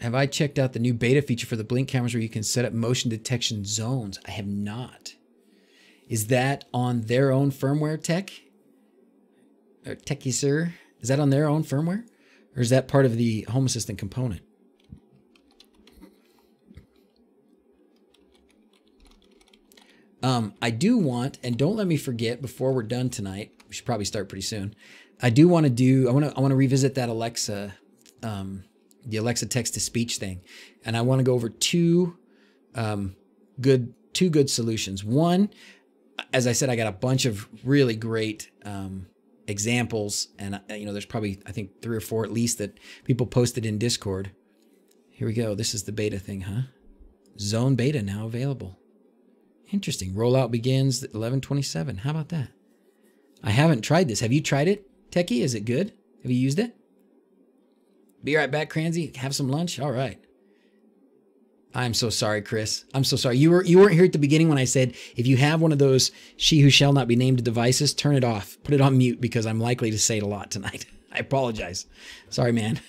Have I checked out the new beta feature for the Blink cameras where you can set up motion detection zones? I have not. Is that on their own firmware tech? Or techie sir? Is that on their own firmware? Or is that part of the Home Assistant component? I do want, and don't let me forget before we're done tonight, we should probably start pretty soon. I do want to do, I want to revisit that Alexa, the Alexa text-to-speech thing. And I want to go over two good solutions. One, as I said, I got a bunch of really great examples, and you know, there's probably, I think, 3 or 4 at least that people posted in Discord. Here we go. This is the beta thing, huh? Zone beta now available. Interesting. Rollout begins at 11/27. How about that? I haven't tried this. Have you tried it, Techie? Is it good? Have you used it? Be right back, Cransy. Have some lunch? All right. I'm so sorry, Chris. I'm so sorry. You weren't here at the beginning when I said, if you have one of those she who shall not be named devices, turn it off. Put it on mute because I'm likely to say it a lot tonight. I apologize. Sorry, man.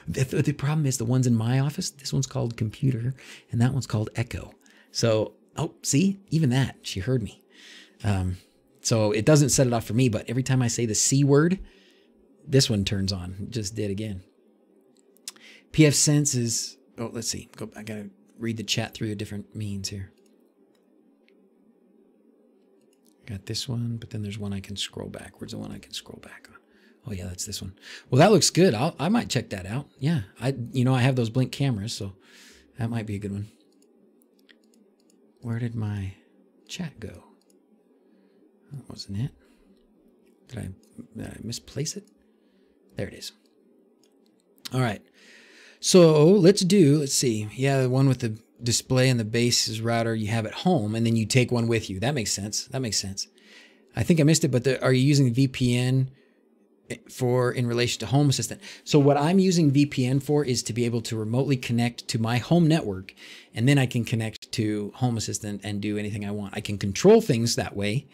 The problem is the ones in my office, this one's called Computer and that one's called Echo. So, oh, see, even that, she heard me. So it doesn't set it off for me, but every time I say the C word, this one turns on. It just did again. PF Sense is, oh, let's see. I got to read the chat through the different means here. Got this one, but then there's one I can scroll back. Where's the one I can scroll back on? Oh yeah, that's this one. Well, that looks good. I might check that out. Yeah, I have those Blink cameras, so that might be a good one. Where did my chat go? That wasn't it. Did I misplace it? There it is. All right. So let's see. Yeah, the one with the display and the base router you have at home, and then you take one with you. That makes sense. That makes sense. I think I missed it, but are you using VPN in relation to Home Assistant? So what I'm using VPN for is to be able to remotely connect to my home network, and then I can connect to Home Assistant and do anything I want. I can control things that way.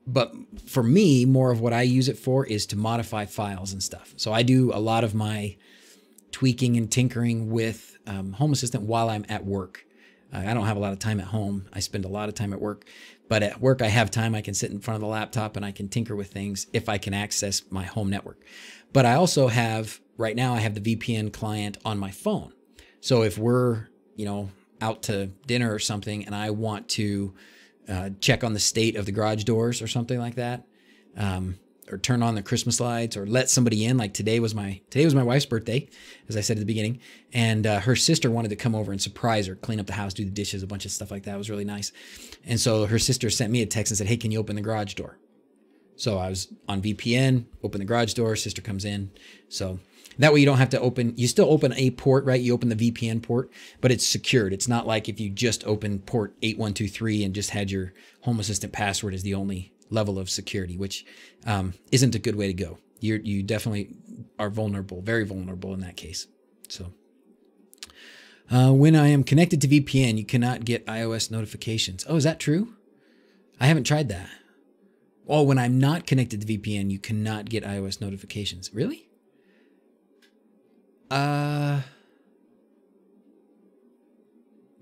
But for me, more of what I use it for is to modify files and stuff. So I do a lot of my tweaking and tinkering with Home Assistant while I'm at work. I don't have a lot of time at home. I spend a lot of time at work, but at work I have time. I can sit in front of the laptop and I can tinker with things if I can access my home network. But I also have, right now I have the VPN client on my phone. So if we're, out to dinner or something and I want to check on the state of the garage doors or something like that, or turn on the Christmas lights, or let somebody in. Like today was my wife's birthday, as I said at the beginning, and her sister wanted to come over and surprise her, clean up the house, do the dishes, a bunch of stuff like that. It was really nice. And so her sister sent me a text and said, "Hey, can you open the garage door?" So I was on VPN, open the garage door, sister comes in. So that way you don't have to open, you still open a port, right? You open the VPN port, but it's secured. It's not like if you just open port 8123 and just had your Home Assistant password as the only level of security, which isn't a good way to go. You definitely are vulnerable, very vulnerable in that case. So when I am connected to VPN, you cannot get iOS notifications. Oh, is that true? I haven't tried that. Oh, when I'm not connected to VPN, you cannot get iOS notifications. Really?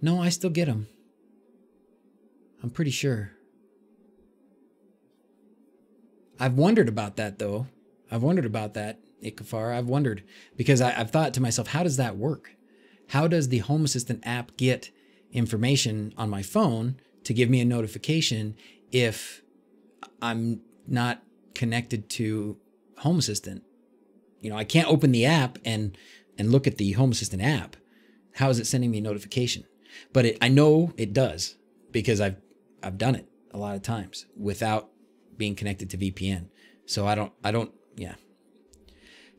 No, I still get them. I'm pretty sure. I've wondered about that, though. I've wondered about that, Ikafar. I've wondered because I've thought to myself, how does that work? How does the Home Assistant app get information on my phone to give me a notification if I'm not connected to Home Assistant? I can't open the app and look at the Home Assistant app. How is it sending me a notification? But I know it does because I've done it a lot of times without being connected to VPN. So I don't, yeah.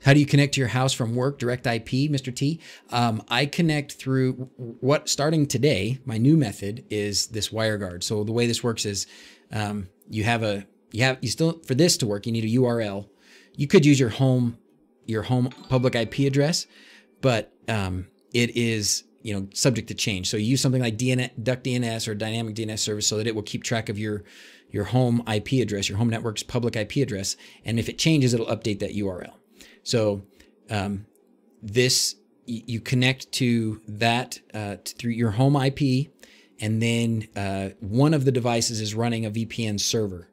How do you connect to your house from work? Direct IP, Mr. T. I connect through starting today, my new method is this Wireguard. So the way this works is, you still, for this to work, you need a URL. You could use your home public IP address, but it is subject to change. So you use something like DuckDNS or Dynamic DNS Service so that it will keep track of your home IP address, your home network's public IP address, and if it changes, it'll update that URL. So you connect to that through your home IP, and then one of the devices is running a VPN server,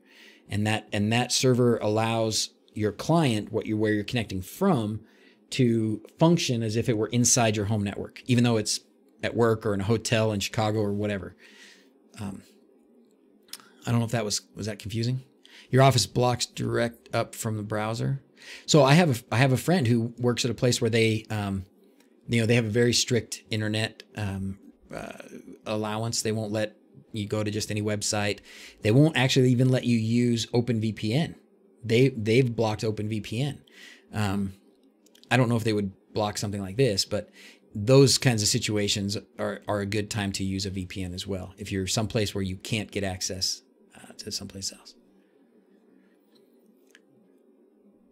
and that server allows your client, where you're connecting from, to function as if it were inside your home network, even though it's at work or in a hotel in Chicago or whatever. I don't know if that was that confusing. Your office blocks direct up from the browser. So I have a friend who works at a place where they they have a very strict internet allowance. They won't let you go to just any website. They won't actually even let you use OpenVPN. They've blocked OpenVPN. I don't know if they would block something like this, but those kinds of situations are a good time to use a VPN as well, if you're someplace where you can't get access to someplace else.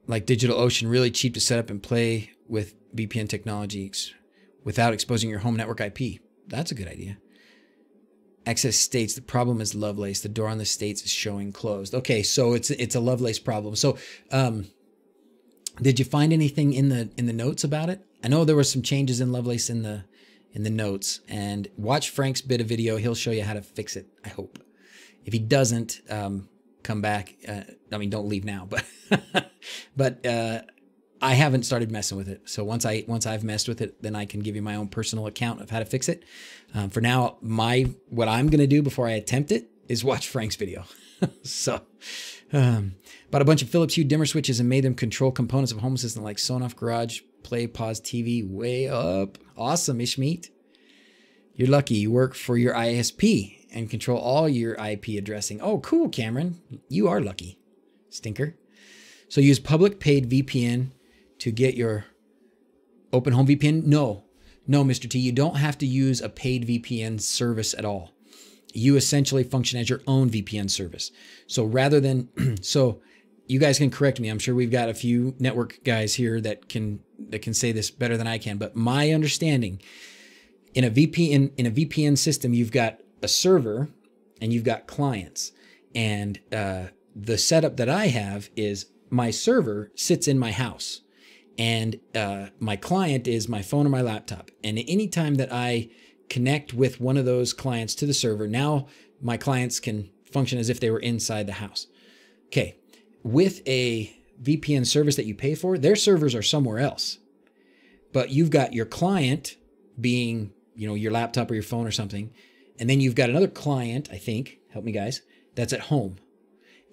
Like DigitalOcean, really cheap to set up and play with VPN technology without exposing your home network IP. That's a good idea. Access states the problem is Lovelace. The door on the states is showing closed. Okay, so it's a Lovelace problem. So did you find anything in the notes about it? I know there were some changes in Lovelace in the notes, and watch Frank's bit of video. He'll show you how to fix it, I hope. If he doesn't, come back. I mean, don't leave now, but I haven't started messing with it. So once I've messed with it, then I can give you my own personal account of how to fix it. For now, what I'm going to do before I attempt it is watch Frank's video. So, bought a bunch of Philips Hue dimmer switches and made them control components of Home Assistant like Sonoff, Garage, Play, Pause, TV, way up. Awesome, Ishmeet. You're lucky you work for your ISP and control all your IP addressing. Oh, cool, Cameron. You are lucky, stinker. So use public paid VPN to get your Open Home VPN? No, Mr. T, you don't have to use a paid VPN service at all. You essentially function as your own VPN service. So rather than, so you guys can correct me. I'm sure we've got a few network guys here that can say this better than I can, but my understanding, in a VPN system, you've got a server and you've got clients. And the setup that I have is my server sits in my house, and my client is my phone or my laptop. And anytime that I connect with one of those clients to the server. Now my clients can function as if they were inside the house. Okay. With a VPN service that you pay for, their servers are somewhere else. But you've got your client being, your laptop or your phone or something. And then you've got another client, I think, help me guys, that's at home.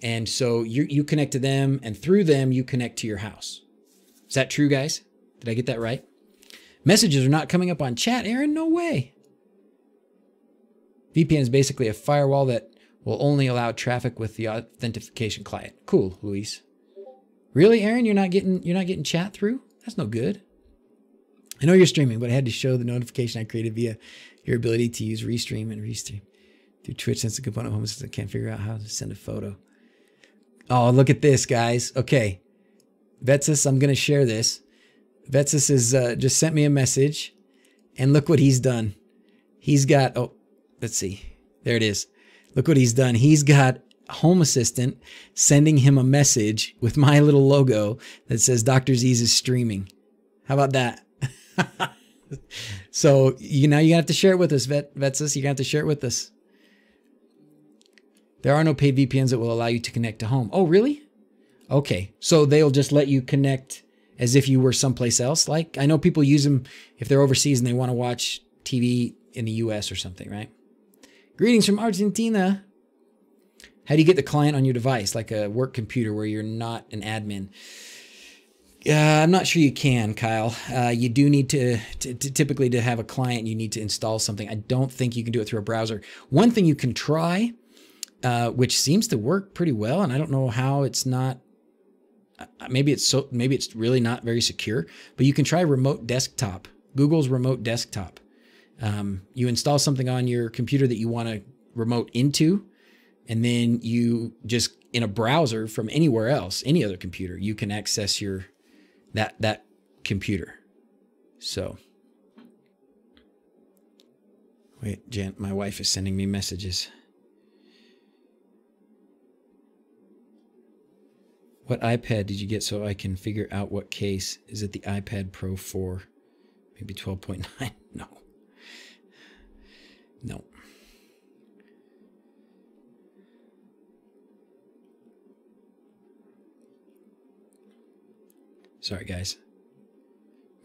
And so you connect to them, and through them, you connect to your house. Is that true, guys? Did I get that right? Messages are not coming up on chat, Aaron. No way. VPN is basically a firewall that will only allow traffic with the authentication client. Cool, Luis. Really, Aaron? You're not getting chat through? That's no good. I know you're streaming, but I had to show the notification I created via your ability to use restream and restream through Twitch since the component home system can't figure out how to send a photo. Oh, look at this, guys. Okay. DrZzs, I'm going to share this. DrZzs has just sent me a message, and look what he's done. He's got, oh, let's see. There it is. Look what he's done. He's got Home Assistant sending him a message with my little logo that says DrZzs is streaming. How about that? So now you have to share it with us, DrZzs. You have to share it with us. There are no paid VPNs that will allow you to connect to home. Oh, really? Okay. So they'll just let you connect as if you were someplace else. Like, I know people use them if they're overseas and they want to watch TV in the US or something, right? Greetings from Argentina. How do you get the client on your device, like a work computer where you're not an admin? I'm not sure you can, Kyle. You do need to typically to have a client, you need to install something. I don't think you can do it through a browser. One thing you can try, which seems to work pretty well, and I don't know how it's not. Maybe it's really not very secure, but you can try remote desktop. Google's remote desktop. You install something on your computer that you want to remote into, and then you just in a browser from anywhere else, any other computer, you can access your that computer. So wait, Jen, my wife is sending me messages. What iPad did you get so I can figure out what case? Is it the iPad Pro 4? Maybe 12.9? No. No. Sorry, guys.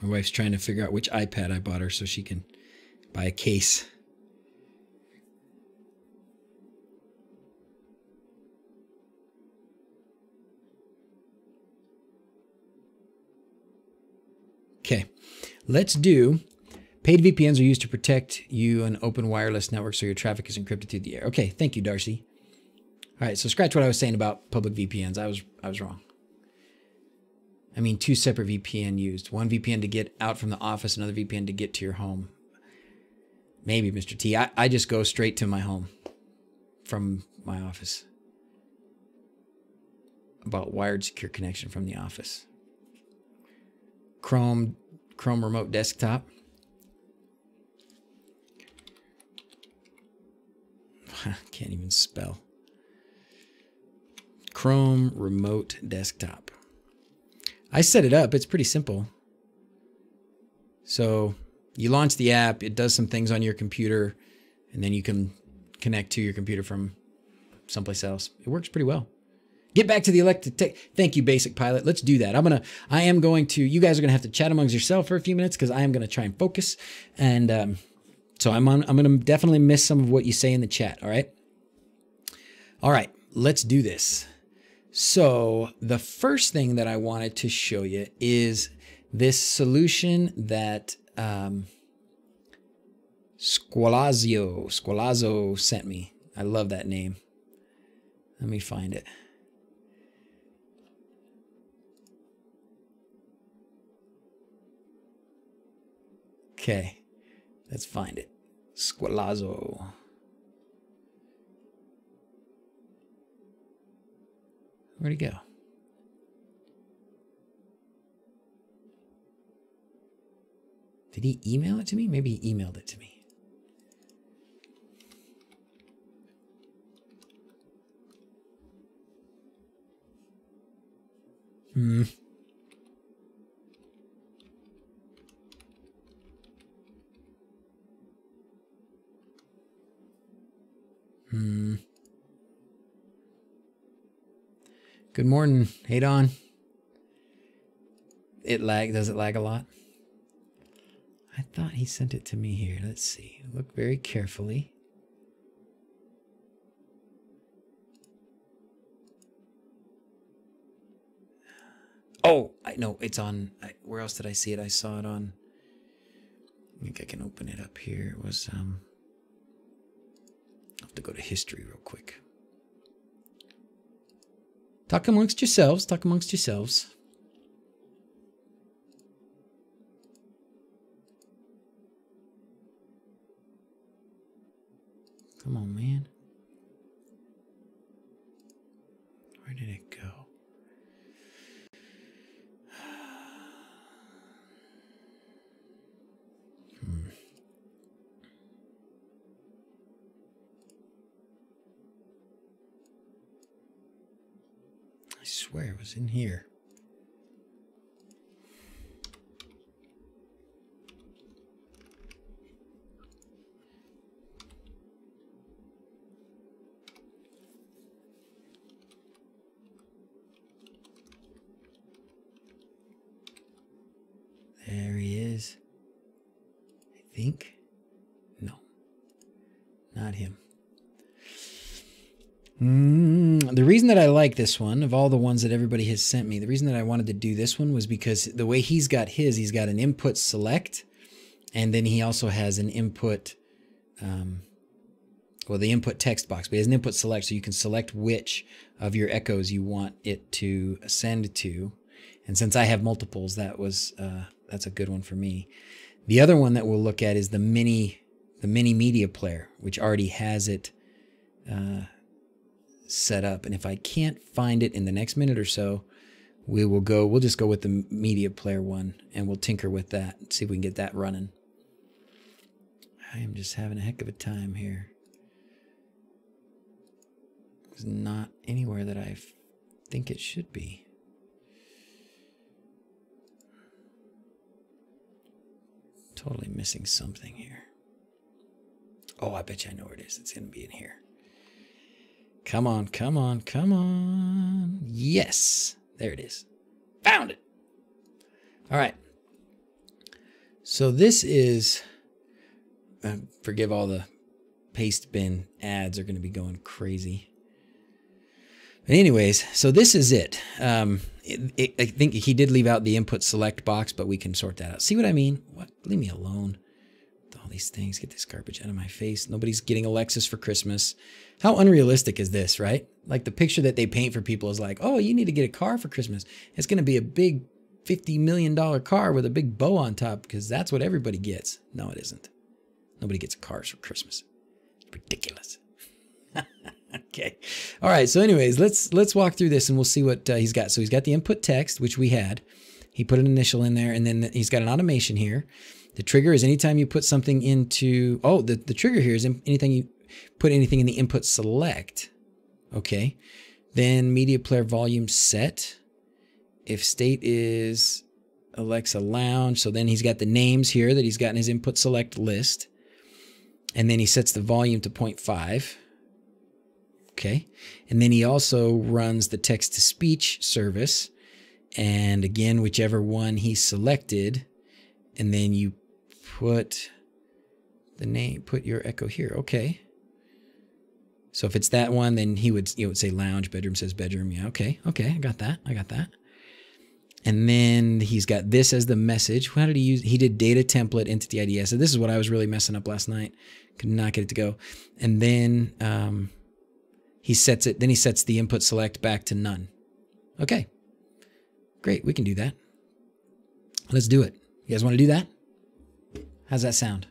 My wife's trying to figure out which iPad I bought her so she can buy a case. Okay, let's do paid VPNs are used to protect you an open wireless network so your traffic is encrypted through the air. Okay, thank you, Darcy. All right, so scratch what I was saying about public VPNs. I was wrong. I mean, two separate VPN used. One VPN to get out from the office, another VPN to get to your home. Maybe, Mr. T. I just go straight to my home from my office. About wired secure connection from the office. Chrome remote desktop. Can't even spell. Chrome remote desktop. I set it up. It's pretty simple. So you launch the app. It does some things on your computer, and then you can connect to your computer from someplace else. It works pretty well. Get back to the electric tech. Thank you, Basic Pilot. Let's do that. I am going to, you guys are going to have to chat amongst yourself for a few minutes because I am going to try and focus. And so I'm going to definitely miss some of what you say in the chat. All right. All right. Let's do this. So the first thing that I wanted to show you is this solution that Squalazzo sent me. I love that name. Let me find it. Okay, let's find it. Squalazzo. Where'd he go? Did he email it to me? Maybe he emailed it to me. Good morning, Hadon. Does it lag a lot? I thought he sent it to me here. Let's see. Look very carefully. Oh, I know it's on. Where else did I see it? I saw it on. I think I can open it up here. It was I'll have to go to history real quick. Talk amongst yourselves. Talk amongst yourselves. Come on, man. Where did it go? I swear it was in here. There he is. I think. No. Not him. The reason that I like this one, of all the ones that everybody has sent me, the reason that I wanted to do this one was because the way he's got his, he's got an input select, and then he also has an input, well, the input text box, but he has an input select, so you can select which of your echoes you want it to send to. And since I have multiples, that's a good one for me. The other one that we'll look at is the mini media player, which already has it set up. And if I can't find it in the next minute or so, we'll just go with the media player one, and we'll tinker with that and see if we can get that running. I am just having a heck of a time here. It's not anywhere that I think it should be. Totally missing something here. Oh, I bet you I know where it is. It's going to be in here. Come on, come on, come on. Yes, there it is. Found it. All right. So this is, forgive all the paste bin ads are going to be going crazy. But anyways, so this is it. I think he did leave out the input select box, but we can sort that out. See what I mean? What? Leave me alone. All these things, get this garbage out of my face. Nobody's getting Alexis for Christmas. How unrealistic is this, right? Like the picture that they paint for people is like, oh, you need to get a car for Christmas. It's going to be a big $50 million car with a big bow on top because that's what everybody gets. No, it isn't. Nobody gets cars for Christmas. It's ridiculous. Okay. All right. So anyways, let's walk through this and we'll see what he's got. So he's got the input text, which we had. He put an initial in there, and then he's got an automation here. The trigger is anytime you put something into, the trigger here is anything you put anything in the input select. Okay. Then media player volume set. If state is Alexa lounge. So then he's got the names here that he's got in his input select list. And then he sets the volume to 0.5. Okay. And then he also runs the text to speech service. And again, whichever one he selected, and then you put the name, put your echo here. Okay. So if it's that one, then he would, would say lounge, bedroom says bedroom. Yeah. Okay. Okay. I got that. I got that. And then he's got this as the message. How did he use? He did data template entity IDS. So this is what I was really messing up last night. Could not get it to go. And then he sets it. Then he sets the input select back to none. Okay. Great. We can do that. Let's do it. You guys want to do that? How's that sound?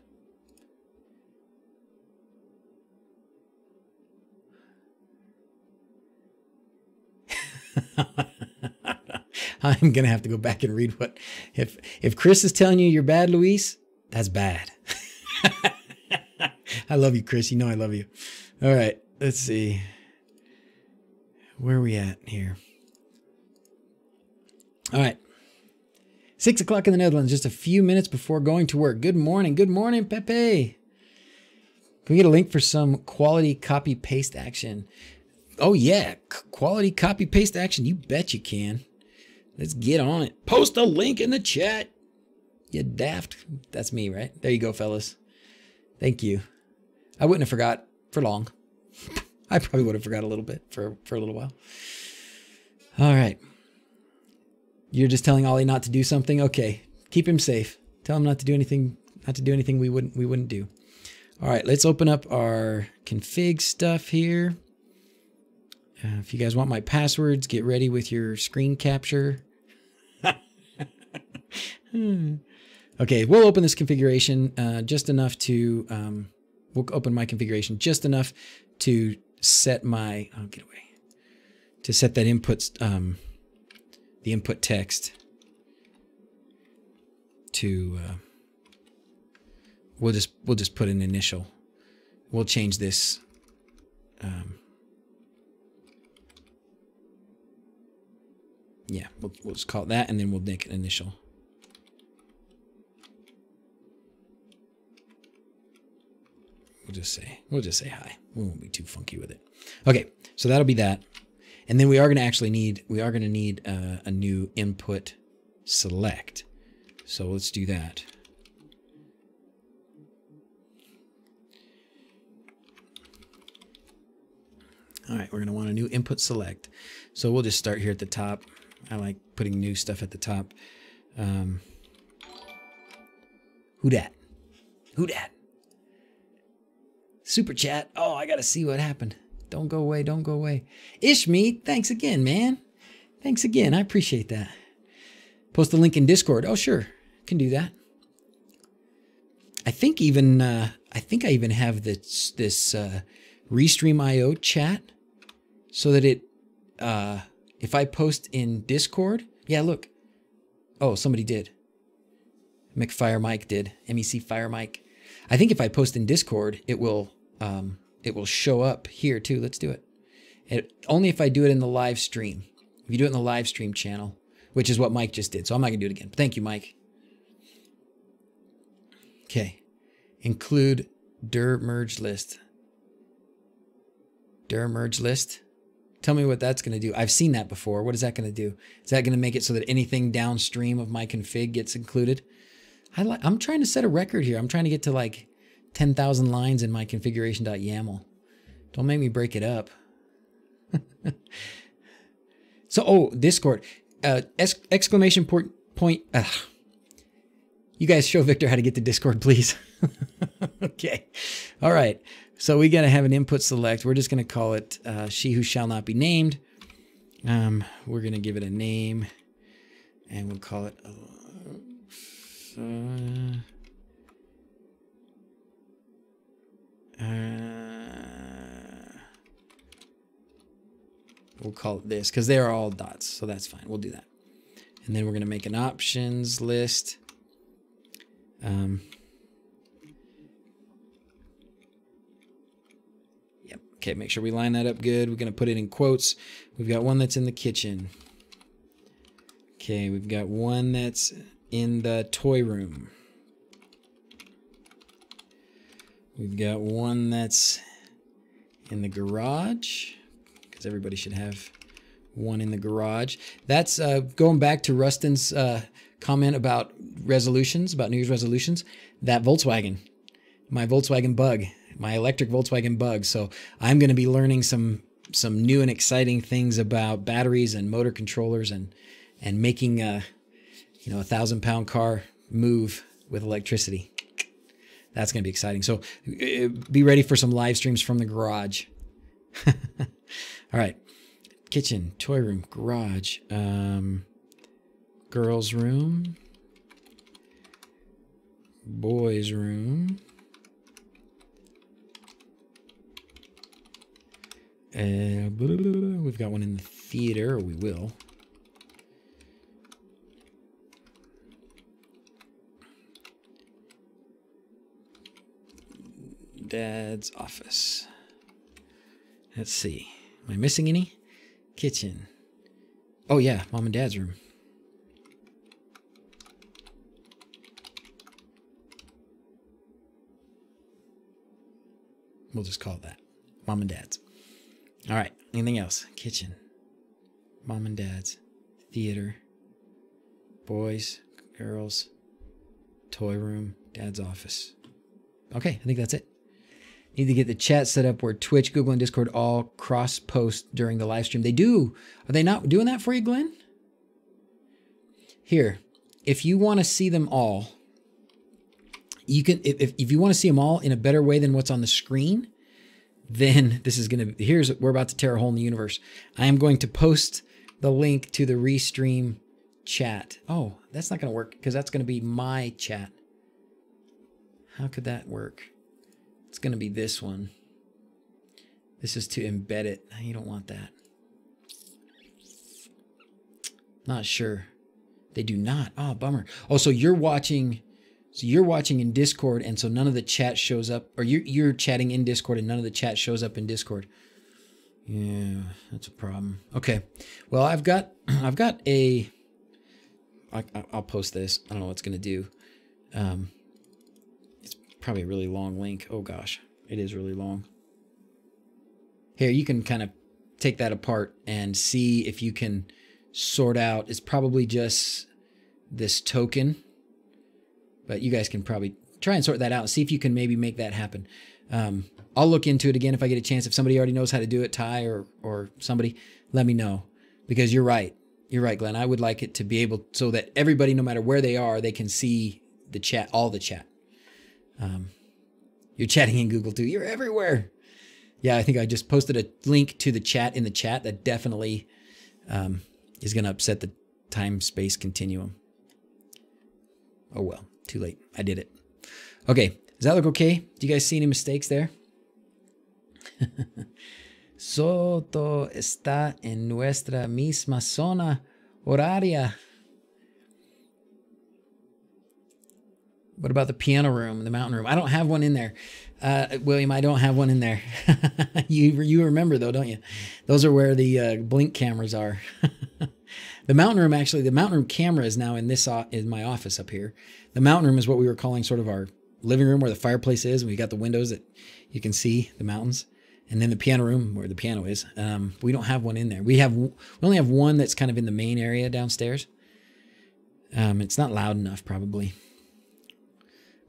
I'm going to have to go back and read what, if Chris is telling you you're bad, Luis, that's bad. I love you, Chris. You know I love you. All right. Let's see. Where are we at here? All right. 6 o'clock in the Netherlands, just a few minutes before going to work. Good morning. Good morning, Pepe. Can we get a link for some quality copy paste action? Oh yeah, quality copy paste action. You bet you can. Let's get on it. Post a link in the chat. You daft. That's me, right? There you go, fellas. Thank you. I wouldn't have forgot for long. I probably would have forgot a little bit for a little while. All right. You're just telling Ollie not to do something? Okay. Keep him safe. Tell him not to do anything we wouldn't do. All right, let's open up our config stuff here. If you guys want my passwords, get ready with your screen capture. Okay, we'll open this configuration just enough to, we'll open my configuration just enough to set my, oh, get away, to set that input, the input text to, we'll just put an initial. We'll change this, yeah, we'll just call it that, and then we'll make an initial. We'll just say hi. We won't be too funky with it. Okay, so that'll be that, and then we are going to need a new input select. So let's do that. All right, we're going to want a new input select. So we'll just start here at the top. I like putting new stuff at the top. Who dat? Who dat? Super chat. Oh, I got to see what happened. Don't go away. Don't go away. Ishmeet, thanks again, man. Thanks again. I appreciate that. Post a link in Discord. Oh, sure. Can do that. I think even I even have this Restream.io chat so that it if I post in Discord, yeah, look. Oh, somebody did. McFire Mike did. MEC Fire Mike. I think if I post in Discord, it will show up here too. Let's do it. Only if I do it in the live stream. If you do it in the live stream channel, which is what Mike just did. So I'm not gonna do it again. But thank you, Mike. Okay. Include dir merge list. Dir merge list. Tell me what that's going to do. I've seen that before. What is that going to do? Is that going to make it so that anything downstream of my config gets included? I'm trying to set a record here. I'm trying to get to like 10,000 lines in my configuration.yaml. Don't make me break it up. So, oh, Discord. Exclamation point. You guys show Victor how to get to Discord, please. Okay. All right. So we got to have an input select. We're just going to call it she who shall not be named. We're going to give it a name, and we'll call it we'll call it this because they are all dots, so that's fine. We'll do that. And then we're going to make an options list. Okay, make sure we line that up good. We're going to put it in quotes. We've got one that's in the kitchen. Okay, we've got one that's in the toy room. We've got one that's in the garage, because everybody should have one in the garage. That's going back to Rustin's comment about resolutions, about New Year's resolutions. That Volkswagen, my Volkswagen Bug. My electric Volkswagen Bug. So I'm going to be learning some new and exciting things about batteries and motor controllers and making a 1,000-pound car move with electricity. That's going to be exciting. So be ready for some live streams from the garage. All right. Kitchen, toy room, garage, girls' room, boys' room. We've got one in the theater, or we will. Dad's office. Let's see. Am I missing any? Kitchen. Oh yeah, mom and dad's room. We'll just call it that. Mom and dad's. All right. Anything else? Kitchen. Mom and dad's. Theater. Boys. Girls. Toy room. Dad's office. Okay. I think that's it. Need to get the chat set up where Twitch, Google, and Discord all cross-post during the live stream. They do. Are they not doing that for you, Glenn? Here. If you want to see them all, you can, if you want to see them all in a better way than what's on the screen, then this is going to, we're about to tear a hole in the universe. I am going to post the link to the Restream chat. Oh, that's not going to work because that's going to be my chat. How could that work? It's going to be this one. This is to embed it. You don't want that. Not sure. They do not. Oh, bummer. Oh, so you're watching in Discord, and so none of the chat shows up, or you're chatting in Discord and none of the chat shows up in Discord. Yeah, that's a problem. Okay. Well, I've got I'll post this. I don't know what it's going to do. It's probably a really long link. Oh gosh, it is really long. Here, you can kind of take that apart and see if you can sort out. It's probably just this token, but you guys can probably try and sort that out and see if you can maybe make that happen. I'll look into it again if I get a chance. If somebody already knows how to do it, Ty or somebody, let me know, because you're right. You're right, Glenn. I would like it to be able so that everybody, no matter where they are, they can see the chat, all the chat. You're chatting in Google too. You're everywhere. Yeah, I think I just posted a link to the chat in the chat that definitely is going to upset the time-space continuum. Oh well, too late. I did it. Okay, does that look okay? Do you guys see any mistakes there? Soto está en nuestra misma zona horaria. What about the piano room, the mountain room? I don't have one in there. William, I don't have one in there. You remember though, don't you? Those are where the blink cameras are. The mountain room, actually, the mountain room camera is now in my office up here. The mountain room is what we were calling sort of our living room where the fireplace is, and we got the windows that you can see the mountains. And then the piano room where the piano is. We don't have one in there. We only have one that's kind of in the main area downstairs. It's not loud enough, probably.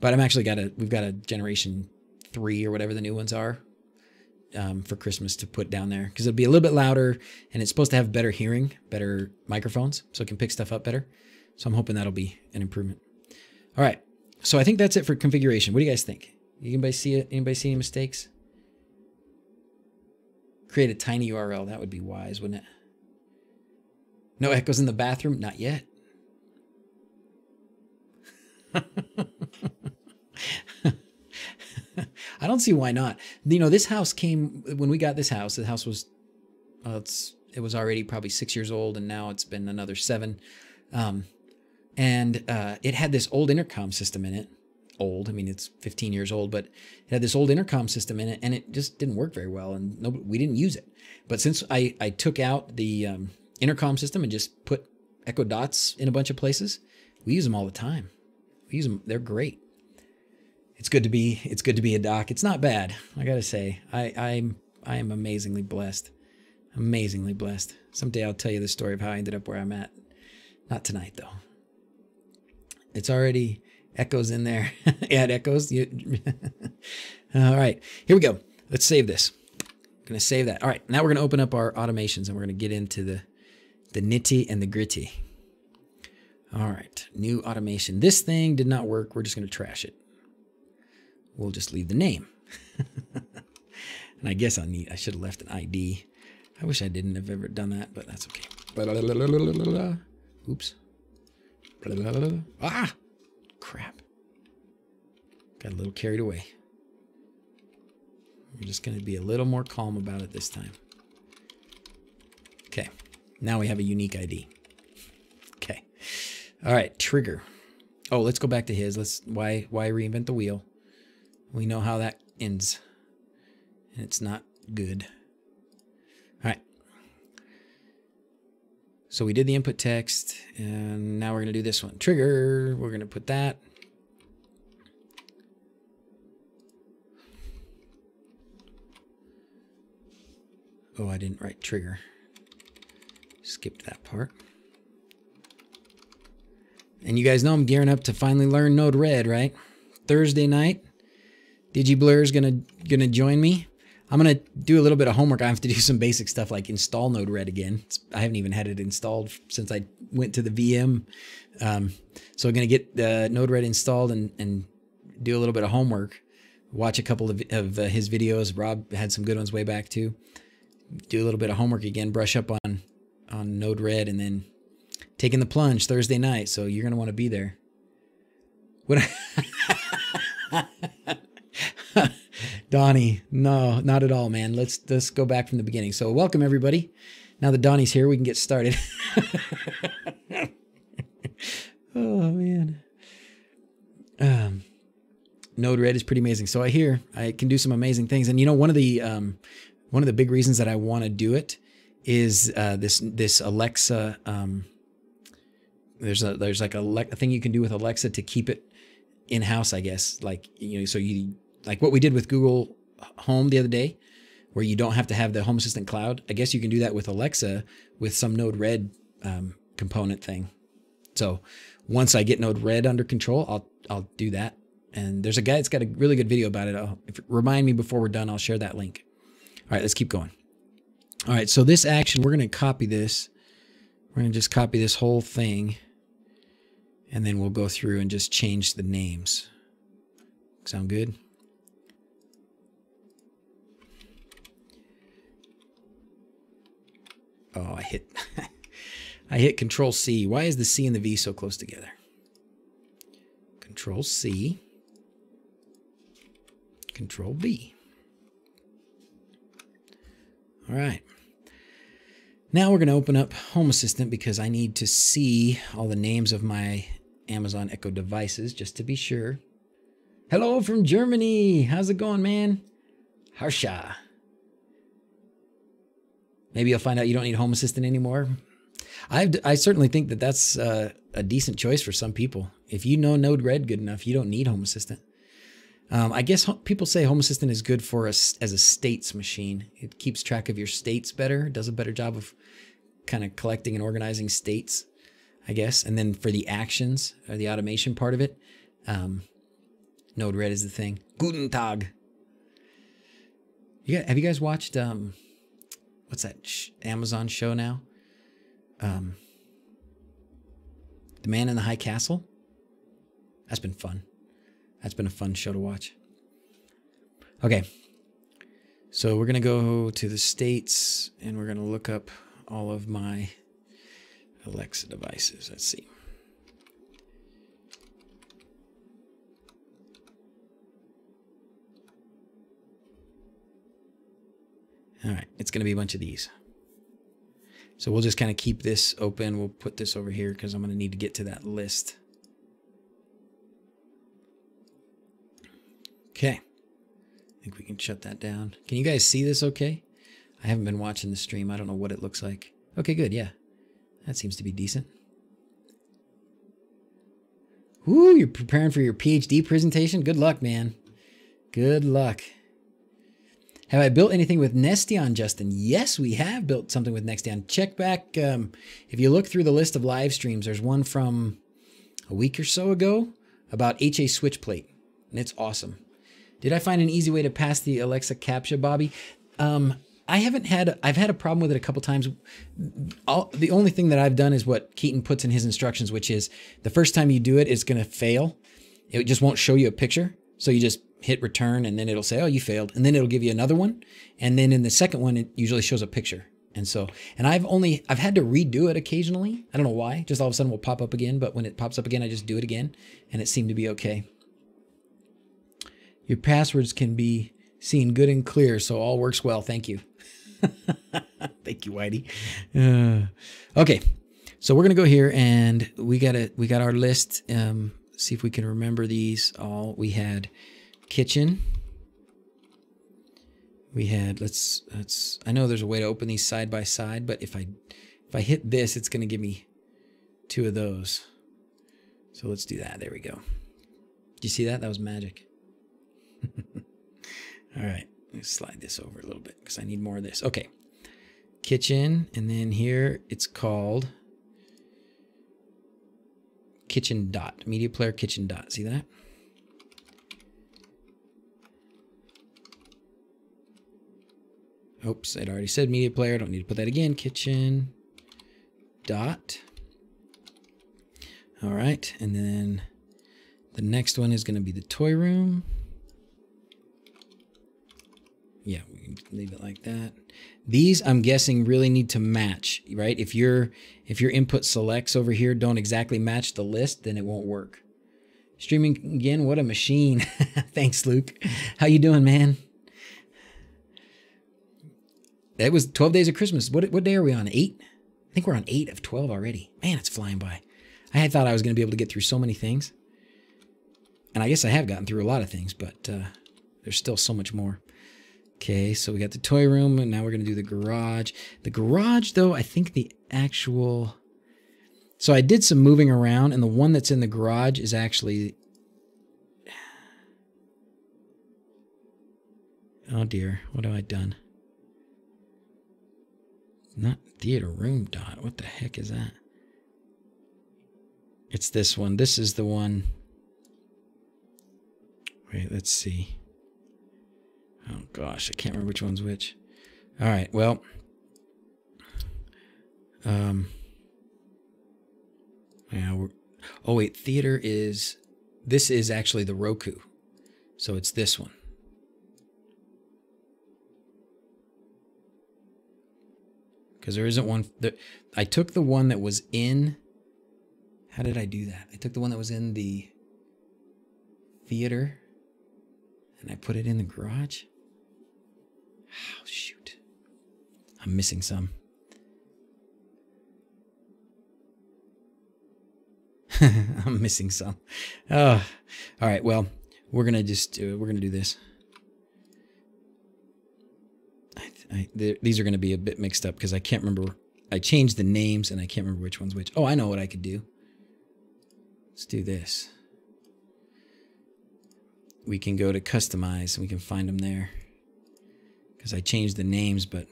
But we've got a Generation 3 or whatever the new ones are for Christmas to put down there, because it'll be a little bit louder, and it's supposed to have better hearing, better microphones, so it can pick stuff up better. So I'm hoping that'll be an improvement. All right, so I think that's it for configuration. What do you guys think? Anybody see it? Anybody see any mistakes? Create a tiny URL. That would be wise, wouldn't it? No echoes in the bathroom? Not yet. I don't see why not. You know, this house came, when we got this house, the house was, it was already probably 6 years old, and now it's been another 7. It had this old intercom system in it. Old, I mean, it's 15 years old, but it had this old intercom system in it, and it just didn't work very well, and we didn't use it. But since I took out the intercom system and just put Echo Dots in a bunch of places, we use them all the time. We use them; they're great. It's good to be a doc. It's not bad, I gotta say. I am amazingly blessed. Amazingly blessed. Someday I'll tell you the story of how I ended up where I'm at. Not tonight, though. It's already echoes in there. Add echoes. All right, here we go. Let's save this. I'm gonna save that. All right, now we're gonna open up our automations, and we're gonna get into the nitty and the gritty. All right, new automation. This thing did not work. We're just gonna trash it. We'll just leave the name. And I guess I should have left an ID. I wish I didn't have ever done that, but that's okay. Oops. Ah, crap. Got a little carried away. I'm just going to be a little more calm about it this time. Okay. Now we have a unique ID. Okay. All right. Trigger. Oh, let's go back to his. Why reinvent the wheel? We know how that ends. And it's not good. All right. So we did the input text, and now we're going to do this one. Trigger. We're going to put that. Oh, I didn't write trigger. Skipped that part. And you guys know I'm gearing up to finally learn Node-RED, right? Thursday night, DigiBlur's gonna join me. I'm gonna do a little bit of homework. I have to do some basic stuff like install Node-RED again. I haven't even had it installed since I went to the VM. So I'm gonna get Node-RED installed and do a little bit of homework. Watch a couple of his videos. Rob had some good ones way back too. Do a little bit of homework again. Brush up on Node-RED, and then taking the plunge Thursday night. So you're gonna want to be there. What? Donnie, no, not at all, man. Let's go back from the beginning. So welcome everybody. Now that Donnie's here, we can get started. Oh man. Node-RED is pretty amazing. So I hear I can do some amazing things. And you know, one of the big reasons that I want to do it is this Alexa. There's like a thing you can do with Alexa to keep it in house, I guess. Like, you know, so you like what we did with Google Home the other day, where you don't have to have the Home Assistant cloud. I guess you can do that with Alexa with some Node-RED component thing. So once I get Node-RED under control, I'll do that. And there's a guy that's got a really good video about it. Remind me before we're done. I'll share that link. All right, let's keep going. All right, so this action, we're going to copy this. We're going to just copy this whole thing. And then we'll go through and just change the names. Sound good? Oh, I hit Control C. Why is the C and the V so close together? Control C. Control V. All right. Now we're going to open up Home Assistant because I need to see all the names of my Amazon Echo devices just to be sure. Hello from Germany. How's it going, man? Harsha. Maybe you'll find out you don't need Home Assistant anymore. I certainly think that that's a decent choice for some people. If you know Node-RED good enough, you don't need Home Assistant. I guess people say Home Assistant is good for us as a states machine. It keeps track of your states better. It does a better job of kind of collecting and organizing states, I guess. And then for the actions or the automation part of it, Node-RED is the thing. Guten Tag. Have you guys watched what's that Amazon show now? The Man in the High Castle. That's been fun. That's been a fun show to watch. Okay. So we're going to go to the states and we're going to look up all of my Alexa devices. Let's see. All right. It's going to be a bunch of these. So we'll just kind of keep this open. We'll put this over here because I'm going to need to get to that list. Okay. I think we can shut that down. Can you guys see this okay? I haven't been watching the stream. I don't know what it looks like. Okay, good. Yeah. That seems to be decent. Woo, you're preparing for your PhD presentation? Good luck, man. Good luck. Have I built anything with Nestion, Justin? Yes, we have built something with Nestion. Check back. If you look through the list of live streams, there's one from a week or so ago about HA switchplate, and it's awesome. Did I find an easy way to pass the Alexa CAPTCHA, Bobby? I've had a problem with it a couple times. The only thing that I've done is what Keaton puts in his instructions, which is the first time you do it, it's going to fail. It just won't show you a picture. So you just hit return and then it'll say, oh, you failed. And then it'll give you another one. And then in the second one, it usually shows a picture. And I've had to redo it occasionally. I don't know why. Just all of a sudden will pop up again. But when it pops up again, I just do it again. And it seemed to be okay. Your passwords can be seen good and clear, so all works well. Thank you. Thank you, Whitey. Okay, so we're gonna go here and we got our list. See if we can remember these all. We had kitchen. We had I know there's a way to open these side by side, but if I hit this, it's gonna give me two of those. So let's do that. There we go. Did you see that? That was magic. All right, let's slide this over a little bit because I need more of this. Okay, kitchen, and then here it's called kitchen dot, media player kitchen dot. See that? Oops, it already said media player. I don't need to put that again. Kitchen dot. All right, and then the next one is going to be the toy room. Yeah, we can leave it like that. These, I'm guessing, really need to match, right? If your input selects over here don't exactly match the list, then it won't work. Streaming again, what a machine. Thanks, Luke. How you doing, man? That was 12 days of Christmas. What day are we on? 8? I think we're on 8 of 12 already. Man, it's flying by. I had thought I was going to be able to get through so many things. And I guess I have gotten through a lot of things, but there's still so much more. Okay, so we got the toy room, and now we're going to do the garage. The garage, though, I think the actual... So I did some moving around, and the one that's in the garage is actually... Oh, dear. What have I done? Not theater room dot. What the heck is that? It's this one. This is the one... Wait, let's see. Oh, gosh. I can't remember which one's which. All right, well... Yeah, oh, wait. Theater is... This is actually the Roku. So it's this one. Because there isn't one... I took the one that was in... How did I do that? I took the one that was in the theater and I put it in the garage. Oh, shoot. I'm missing some. I'm missing some. Oh. All right, well, we're going to just... we're going to do this. These are going to be a bit mixed up because I can't remember. I changed the names and I can't remember which one's which. Oh, I know what I could do. Let's do this. We can go to customize and we can find them there. Because I changed the names, but...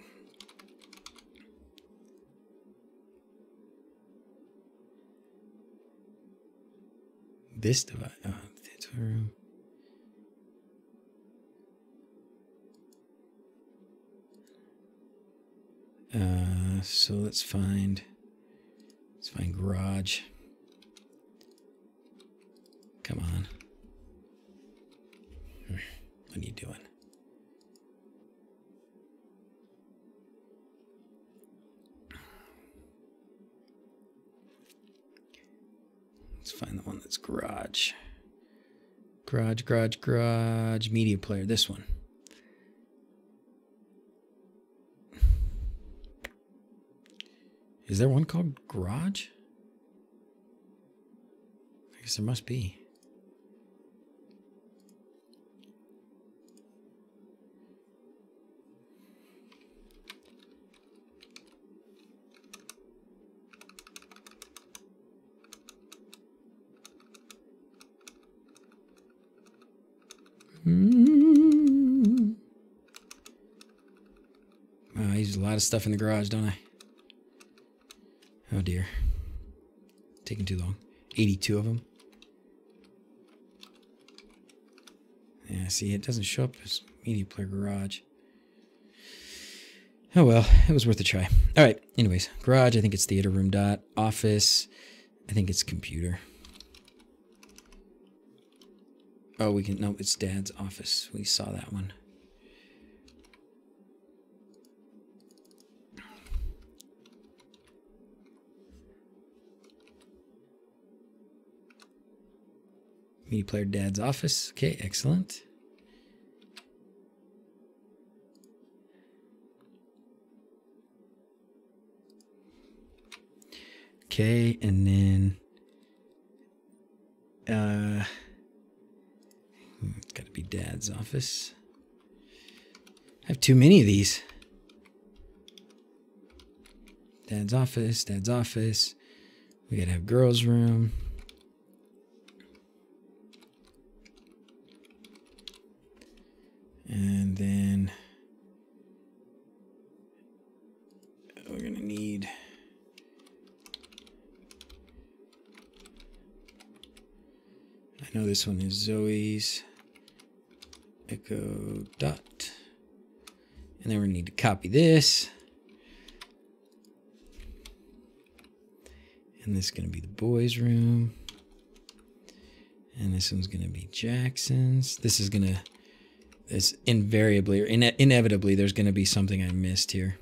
This device... Oh, that's room. So let's find garage. Come on. What are you doing? Let's find the one that's garage. Garage, media player, this one. Is there one called garage? I guess there must be. I use a lot of stuff in the garage, don't I? Oh dear. Taking too long. 82 of them. Yeah, see, it doesn't show up as media player garage. Oh well, it was worth a try. All right, anyways, garage, I think it's theater room dot. Office, I think it's computer. Oh, we can, no, it's Dad's office. We saw that one. Media player Dad's office. Okay, excellent. Okay, and then it's got to be Dad's office. I have too many of these. Dad's office, Dad's office. We got to have girls' room. And then need... I know this one is Zoe's echo dot. And then we need to copy this. And this is going to be the boys' room. And this one's going to be Jackson's. This is going to, it's invariably or inevitably, there's going to be something I missed here.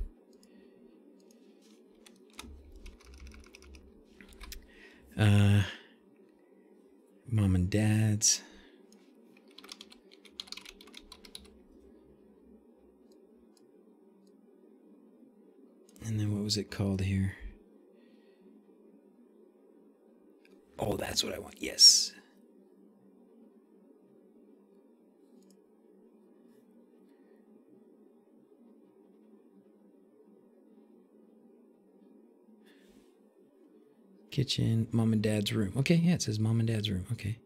Mom and Dad's. And then what was it called here? Oh, that's what I want. Yes. Kitchen, Mom and Dad's room. Okay, yeah, it says Mom and Dad's room. Okay.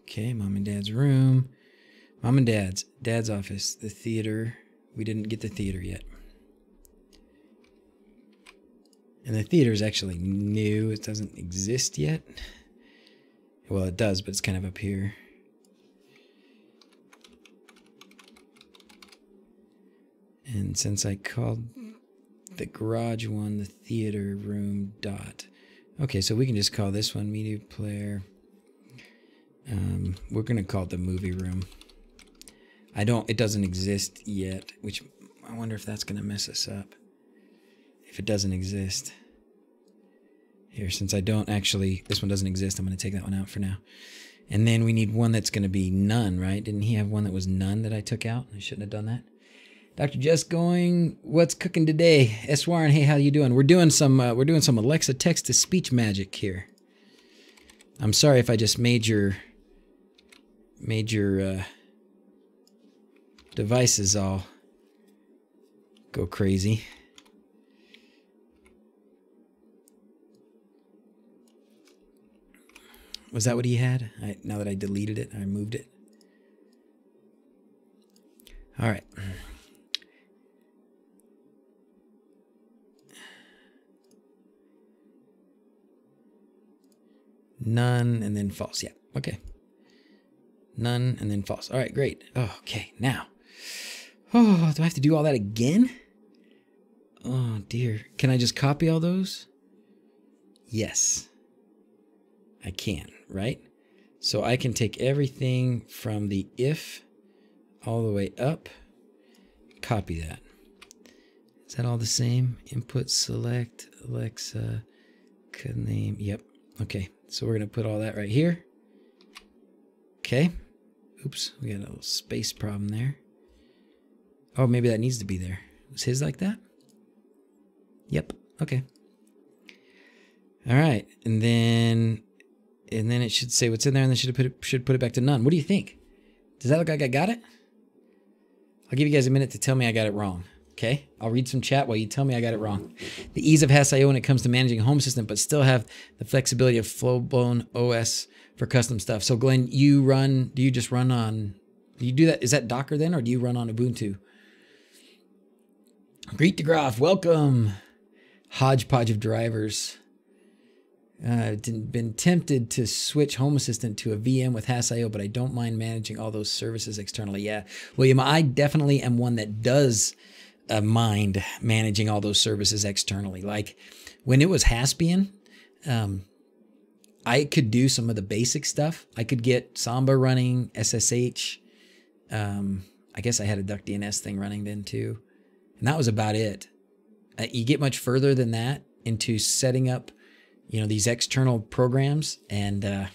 Okay, Mom and Dad's room. Mom and Dad's office, the theater. We didn't get the theater yet. And the theater is actually new. It doesn't exist yet. Well, it does, but it's kind of up here. And since I called the garage one the theater room dot. Okay, so we can just call this one media player. We're going to call it the movie room. It doesn't exist yet, which I wonder if that's going to mess us up. If it doesn't exist. Here, since I don't actually, this one doesn't exist, I'm going to take that one out for now. And then we need one that's going to be none, right? Didn't he have one that was none that I took out? I shouldn't have done that. Dr. Jess going, what's cooking today? S. Warren, hey, how you doing? We're doing some Alexa text-to-speech magic here. I'm sorry if I just made your devices all go crazy. Was that what he had? Now that I deleted it, I moved it. All right. None and then false. Yeah. Okay. None and then false. All right, great. Oh, okay, now. Oh, do I have to do all that again? Oh, dear. Can I just copy all those? Yes. I can, right? So I can take everything from the if all the way up, copy that. Is that all the same? Input, select, Alexa, could name. Yep. Okay. So we're going to put all that right here. Okay. Oops. We got a little space problem there. Oh, maybe that needs to be there. Was his like that? Yep. Okay. All right. And then it should say what's in there, and then should put it back to none. What do you think? Does that look like I got it? I'll give you guys a minute to tell me I got it wrong. Okay, I'll read some chat while you tell me I got it wrong. The ease of Hass.io when it comes to managing a home assistant, but still have the flexibility of full-blown OS for custom stuff. So Glenn, do you just run on, do you do that? Is that Docker then, or do you run on Ubuntu? Greet de Graaf, welcome. Hodgepodge of drivers. Been tempted to switch Home Assistant to a VM with Hass.io, but I don't mind managing all those services externally. Yeah, William, I definitely am one that does mind managing all those services externally. Like when it was Haspian, I could do some of the basic stuff. I could get Samba running, SSH. I guess I had a DuckDNS thing running then too. And that was about it. You get much further than that into setting up, these external programs, and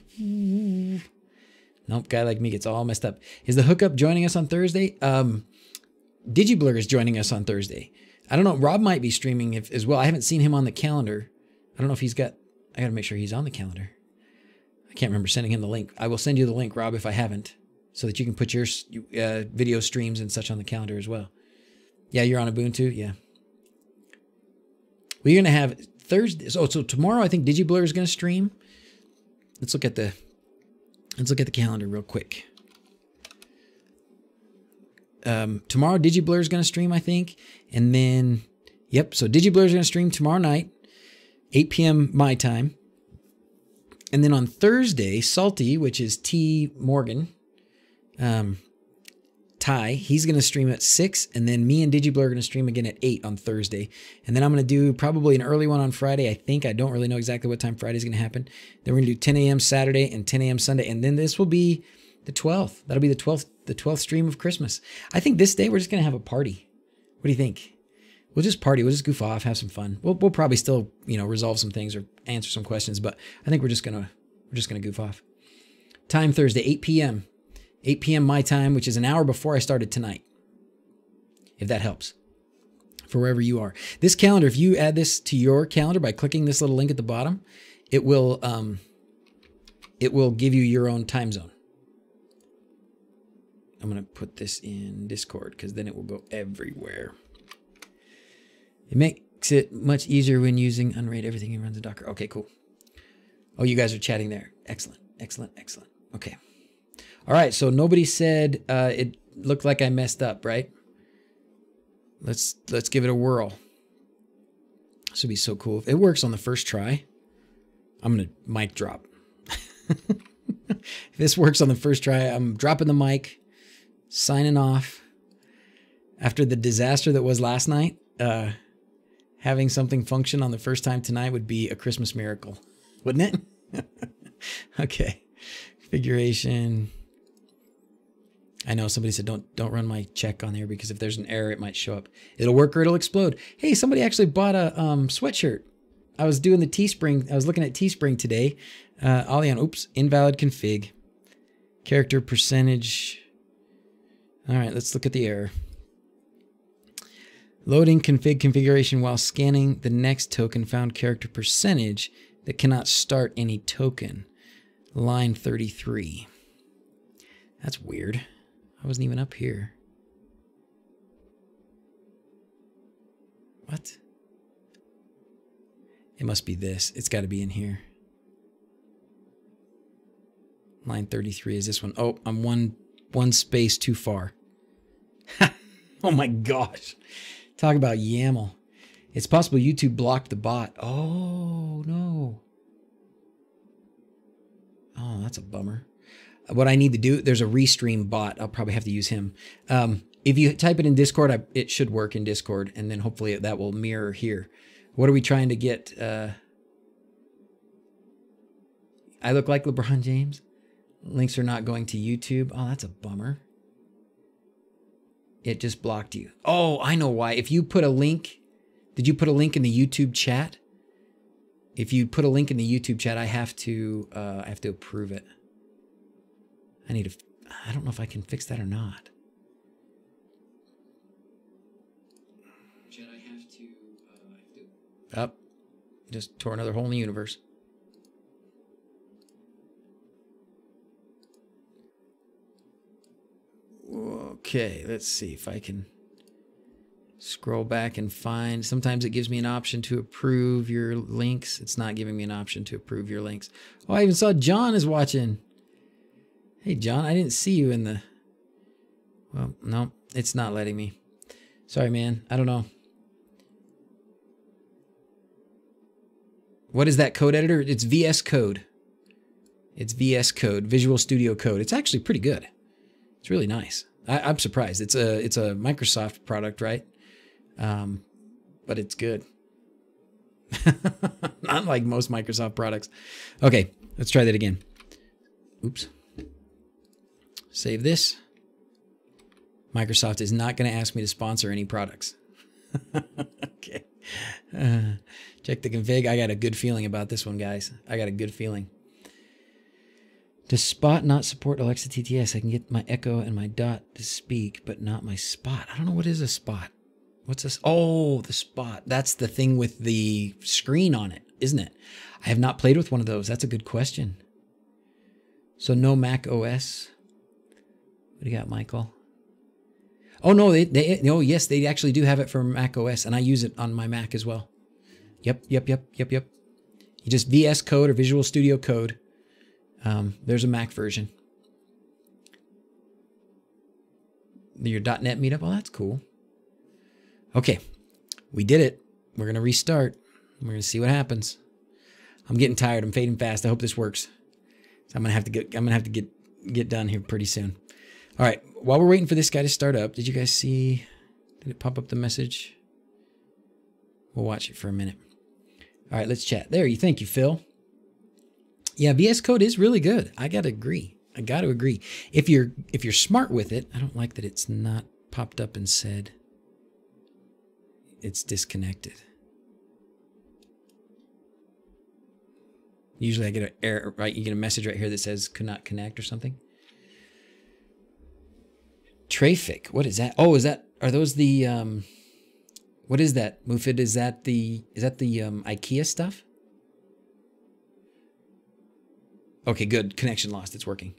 nope, guy like me gets all messed up. Is the hookup joining us on Thursday? DigiBlur is joining us on Thursday. I don't know. Rob might be streaming as well. I haven't seen him on the calendar. I don't know if he's got, I got to make sure he's on the calendar. I can't remember sending him the link. I will send you the link, Rob, if I haven't, so that you can put your video streams and such on the calendar as well. Yeah, you're on Ubuntu? Yeah. We're going to have Thursday. So tomorrow, I think DigiBlur is going to stream. let's look at the calendar real quick. Tomorrow DigiBlur is going to stream, I think. And then, yep, so DigiBlur is going to stream tomorrow night, 8 p.m. my time. And then on Thursday, Salty, which is T Morgan, Ty, he's going to stream at 6. And then me and DigiBlur are going to stream again at 8 on Thursday. And then I'm going to do probably an early one on Friday. I think. I don't really know exactly what time Friday is going to happen. Then we're going to do 10 a.m. Saturday and 10 a.m. Sunday. And then this will be the 12th. That'll be the 12th stream of Christmas. I think this day we're just going to have a party. What do you think? We'll just party. We'll just goof off, have some fun. We'll probably still, you know, resolve some things or answer some questions, but I think we're just going to goof off. Time Thursday, 8 p.m. 8 p.m. my time, which is an hour before I started tonight. If that helps. For wherever you are. This calendar, if you add this to your calendar by clicking this little link at the bottom, it will give you your own time zone. I'm going to put this in Discord because then it will go everywhere. It makes it much easier when using Unraid everything and runs a Docker. Okay, cool. Oh, you guys are chatting there. Excellent, excellent, excellent. Okay. All right, so nobody said it looked like I messed up, right? Let's give it a whirl. This would be so cool. If it works on the first try, I'm going to mic drop. If this works on the first try, I'm dropping the mic, signing off. After the disaster that was last night, having something function on the first time tonight would be a Christmas miracle, wouldn't it? Okay. Configuration. I know somebody said don't run my check on there because if there's an error, it might show up. It'll work or it'll explode. Hey, somebody actually bought a sweatshirt. I was doing the Teespring. I was looking at Teespring today. Alion, oops, invalid config. Character percentage. All right, let's look at the error. Loading config configuration while scanning the next token found character percentage that cannot start any token. Line 33. That's weird. I wasn't even up here. What? It must be this. It's got to be in here. Line 33 is this one. Oh, I'm one space too far. Oh my gosh. Talk about YAML. It's possible YouTube blocked the bot. Oh, no. Oh, that's a bummer. What I need to do, there's a Restream bot. I'll probably have to use him. If you type it in Discord, it should work in Discord, and then hopefully that will mirror here. What are we trying to get? I look like LeBron James. Links are not going to YouTube. Oh, that's a bummer. It just blocked you. Oh, I know why. If you put a link, did you put a link in the YouTube chat? If you put a link in the YouTube chat, I have to approve it. I don't know if I can fix that or not. Chat, I have to. Up. Just tore another hole in the universe. Okay, let's see if I can scroll back and find. Sometimes it gives me an option to approve your links. It's not giving me an option to approve your links. Oh, I even saw John is watching. Hey, John, I didn't see you in the... Well, no, it's not letting me. Sorry, man. I don't know. What is that code editor? It's VS Code. It's VS Code, Visual Studio Code. It's actually pretty good. It's really nice. I'm surprised. It's a Microsoft product, right? But it's good. Not like most Microsoft products. Okay, let's try that again. Oops. Save this. Microsoft is not going to ask me to sponsor any products. Okay. Check the config. I got a good feeling about this one, guys. I got a good feeling. Does Spot not support Alexa TTS? I can get my Echo and my Dot to speak, but not my Spot. I don't know what is a Spot. What's this? Oh, the Spot. That's the thing with the screen on it, isn't it? I have not played with one of those. That's a good question. So no Mac OS. What do you got, Michael? Oh, no, oh, yes, they actually do have it for Mac OS, and I use it on my Mac as well. Yep. You just VS Code or Visual Studio Code. There's a Mac version. Your .NET meetup. Oh, that's cool. Okay, we did it. We're gonna restart. We're gonna see what happens. I'm getting tired. I'm fading fast. I hope this works. So I'm gonna have to get done here pretty soon. All right. While we're waiting for this guy to start up, did you guys see? Did it pop up the message? We'll watch it for a minute. All right, let's chat. There you. Thank you, Phil. Yeah, VS Code is really good. I gotta agree. I gotta agree. If you're smart with it, I don't like that it's not popped up and said it's disconnected. Usually I get an error, right? You get a message right here that says could not connect or something. Trafic, what is that? Oh, are those the what is that? Mufid, is that the IKEA stuff? Okay, good. Connection lost. It's working.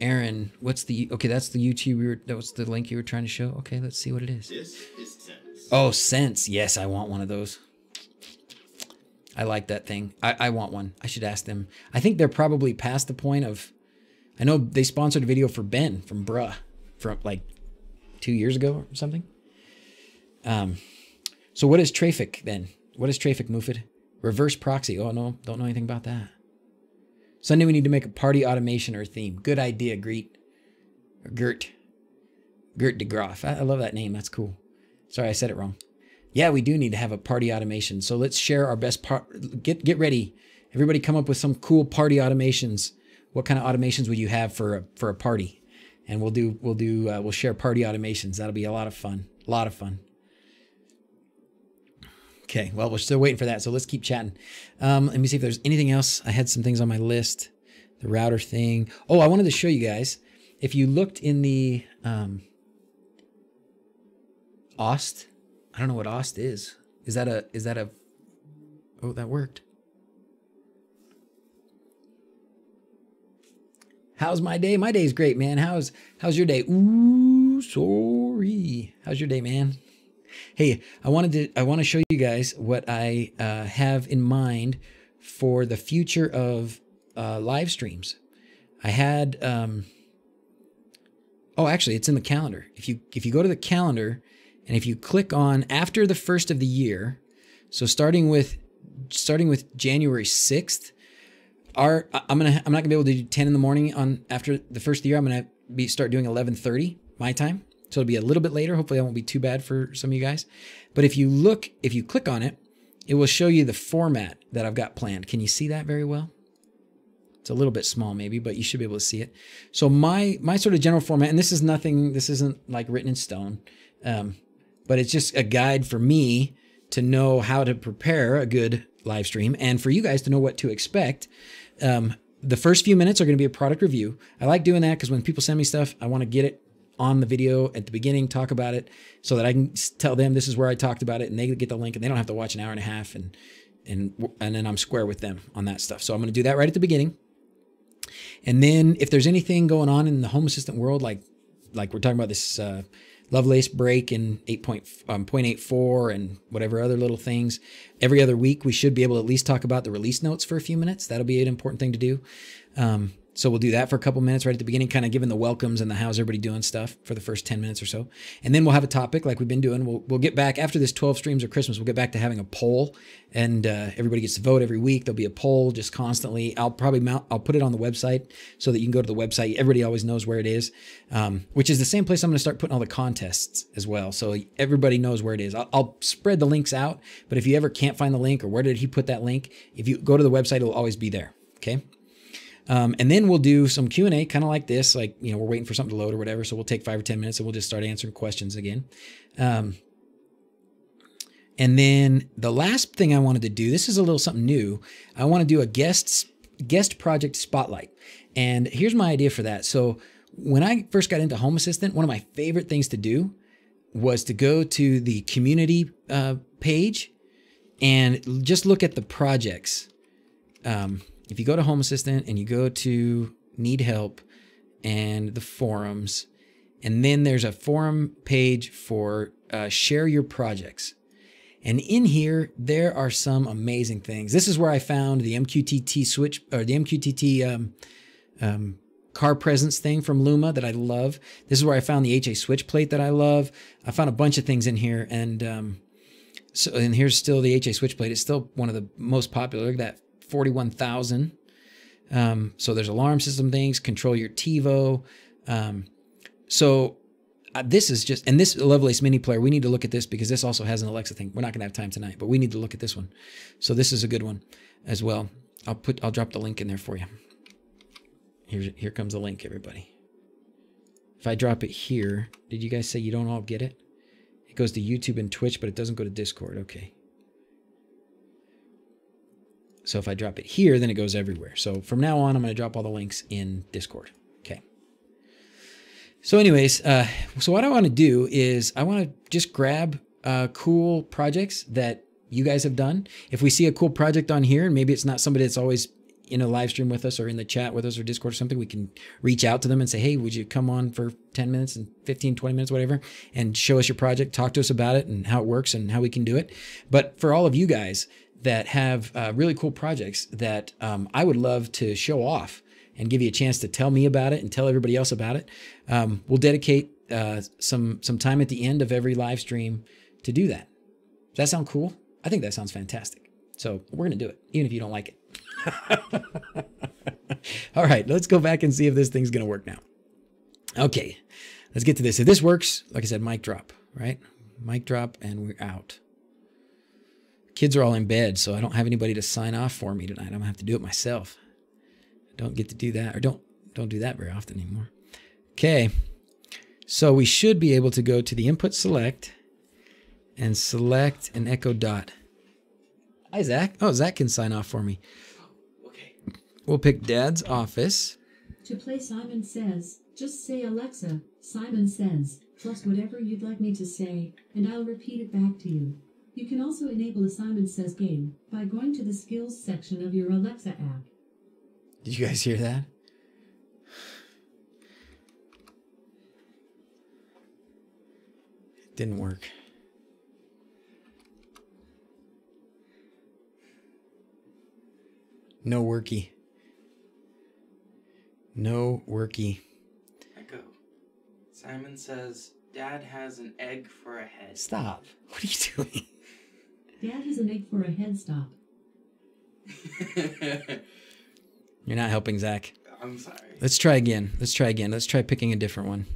Aaron, what's the okay, that's the YouTube that was the link you were trying to show. Okay, let's see what it is. This is Sense. Oh, Sense. Yes, I want one of those. I like that thing. I want one. I should ask them. I think they're probably past the point of, I know they sponsored a video for Ben from Bruh from like 2 years ago or something. So what is Trafic then? What is Trafic, Mufid? Reverse proxy. Oh no, don't know anything about that. Sunday we need to make a party automation or theme. Good idea, Gert DeGroff. I love that name. That's cool. Sorry, I said it wrong. Yeah, we do need to have a party automation. So let's share our best part. Get ready. Everybody come up with some cool party automations. What kind of automations would you have for a party? And we'll share party automations. That'll be a lot of fun. A lot of fun. Okay, well, we're still waiting for that, so let's keep chatting. Let me see if there's anything else. I had some things on my list. The router thing. Oh, I wanted to show you guys. If you looked in the OST, I don't know what OST is. Is that a, oh, that worked. How's my day? My day's great, man. How's your day? Ooh, sorry. How's your day, man? Hey, I want to show you guys what I have in mind for the future of live streams. I had oh, actually, it's in the calendar. If you go to the calendar and if you click on after the first of the year, so starting with January 6th, I'm not gonna be able to do 10 in the morning on after the first of the year. I'm gonna start doing 11:30 my time. So it'll be a little bit later. Hopefully that won't be too bad for some of you guys. But if you click on it, it will show you the format that I've got planned. Can you see that very well? It's a little bit small maybe, but you should be able to see it. So my sort of general format, and this isn't like written in stone, but it's just a guide for me to know how to prepare a good live stream and for you guys to know what to expect. The first few minutes are going to be a product review. I like doing that because when people send me stuff, I want to get it on the video at the beginning, talk about it so that I can tell them this is where I talked about it and they get the link and they don't have to watch an hour and a half and then I'm square with them on that stuff. So I'm going to do that right at the beginning. And then if there's anything going on in the Home Assistant world, like we're talking about this Lovelace break in 0.84 and whatever other little things, every other week we should be able to at least talk about the release notes for a few minutes. That'll be an important thing to do. So we'll do that for a couple minutes right at the beginning, kind of giving the welcomes and the how's everybody doing stuff for the first 10 minutes or so. And then we'll have a topic like we've been doing. We'll get back after this 12 streams of Christmas. We'll get back to having a poll and everybody gets to vote every week. There'll be a poll just constantly. I'll put it on the website so that you can go to the website. Everybody always knows where it is, which is the same place I'm going to start putting all the contests as well. So everybody knows where it is. I'll spread the links out, but if you ever can't find the link or where did he put that link, if you go to the website, it'll always be there. Okay. And then we'll do some Q&A kind of like this, like, you know, we're waiting for something to load or whatever. So we'll take 5 or 10 minutes and we'll just start answering questions again. And then the last thing I wanted to do, this is a little something new. I want to do a guest project spotlight. And here's my idea for that. So when I first got into Home Assistant, one of my favorite things to do was to go to the community page and just look at the projects. If you go to Home Assistant and you go to Need Help and the forums, and then there's a forum page for share your projects. And in here, there are some amazing things. This is where I found the MQTT switch or the MQTT car presence thing from Luma that I love. This is where I found the HA switch plate that I love. I found a bunch of things in here, and and here's still the HA switch plate. It's still one of the most popular. Look at that, 41,000. So there's alarm system things, control your TiVo. This is just, and this Lovelace mini player, we need to look at this because this also has an Alexa thing. We're not gonna have time tonight, but we need to look at this one. So this is a good one as well. I'll drop the link in there for you. Here comes the link, everybody. If I drop it here, did you guys say you don't all get it? It goes to YouTube and Twitch, but it doesn't go to Discord. Okay. So if I drop it here, then it goes everywhere. So from now on, I'm going to drop all the links in Discord. Okay. So anyways, so what I want to do is I want to just grab cool projects that you guys have done. If we see a cool project on here, and maybe it's not somebody that's always in a live stream with us or in the chat with us or Discord or something, we can reach out to them and say, hey, would you come on for 10 minutes and 15, 20 minutes, whatever, and show us your project, talk to us about it and how it works and how we can do it. But for all of you guys that have really cool projects that I would love to show off and give you a chance to tell me about it and tell everybody else about it, we'll dedicate some time at the end of every live stream to do that. Does that sound cool? I think that sounds fantastic. So we're going to do it, even if you don't like it. All right, let's go back and see if this thing's going to work now. Okay, let's get to this. If this works, like I said, mic drop, right? Mic drop, and we're out. Kids are all in bed, so I don't have anybody to sign off for me tonight. I'm going to have to do it myself. I don't get to do that, or don't do that very often anymore. Okay, so we should be able to go to the input select and select an echo dot. Hi, Zach. Oh, Zach can sign off for me. Okay. We'll pick Dad's office. To play Simon Says, just say Alexa, Simon Says, plus whatever you'd like me to say, and I'll repeat it back to you. You can also enable a Simon Says game by going to the skills section of your Alexa app. Did you guys hear that? It didn't work. No worky. No worky. Echo. Simon says, Dad has an egg for a head. Stop. What are you doing? Dad has an egg for a head. Stop. You're not helping, Zach. I'm sorry. Let's try again. Let's try again. Let's try picking a different one.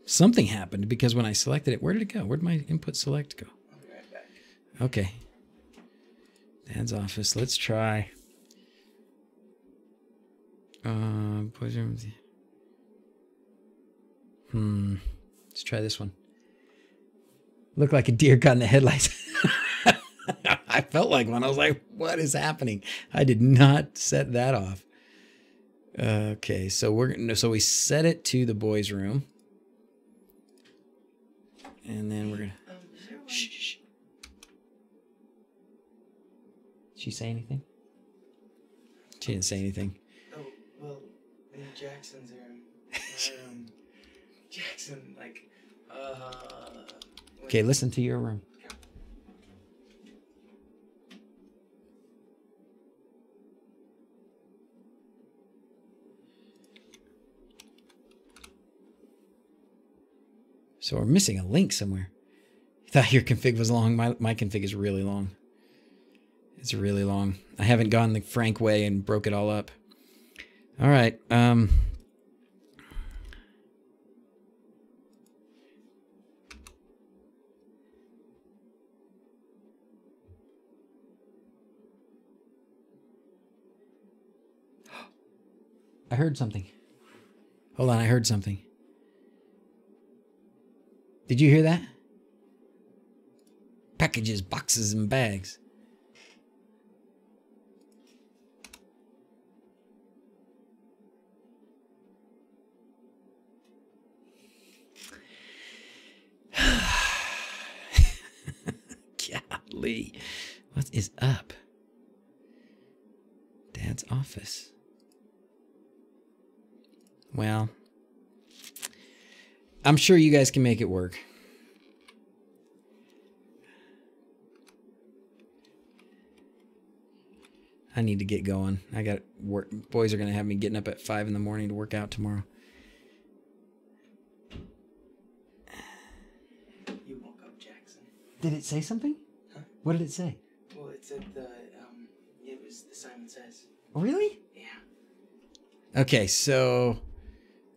Something happened because when I selected it, where did it go? Where did my input select go? I'll be right back. Okay. Dad's office. Let's try. Let's try this one. Looked like a deer caught in the headlights. I felt like one. I was like, what is happening? I did not set that off. Okay, so we set it to the boys' room. And then we're gonna shh. Did she say anything? She didn't say anything. Oh, well, in Jackson's room. Jackson, like, Okay, listen to your room. So we're missing a link somewhere. You thought your config was long. My config is really long. It's really long. I haven't gone the Franck way and broke it all up. All right. I heard something. Hold on, I heard something. Did you hear that? Packages, boxes, and bags. Golly. What is up? Dad's office. Well, I'm sure you guys can make it work. I need to get going. I got work. Boys are gonna have me getting up at 5 in the morning to work out tomorrow. You woke up, Jackson. Did it say something? Huh? What did it say? Well, it said it was the Simon Says. Really? Yeah. Okay, so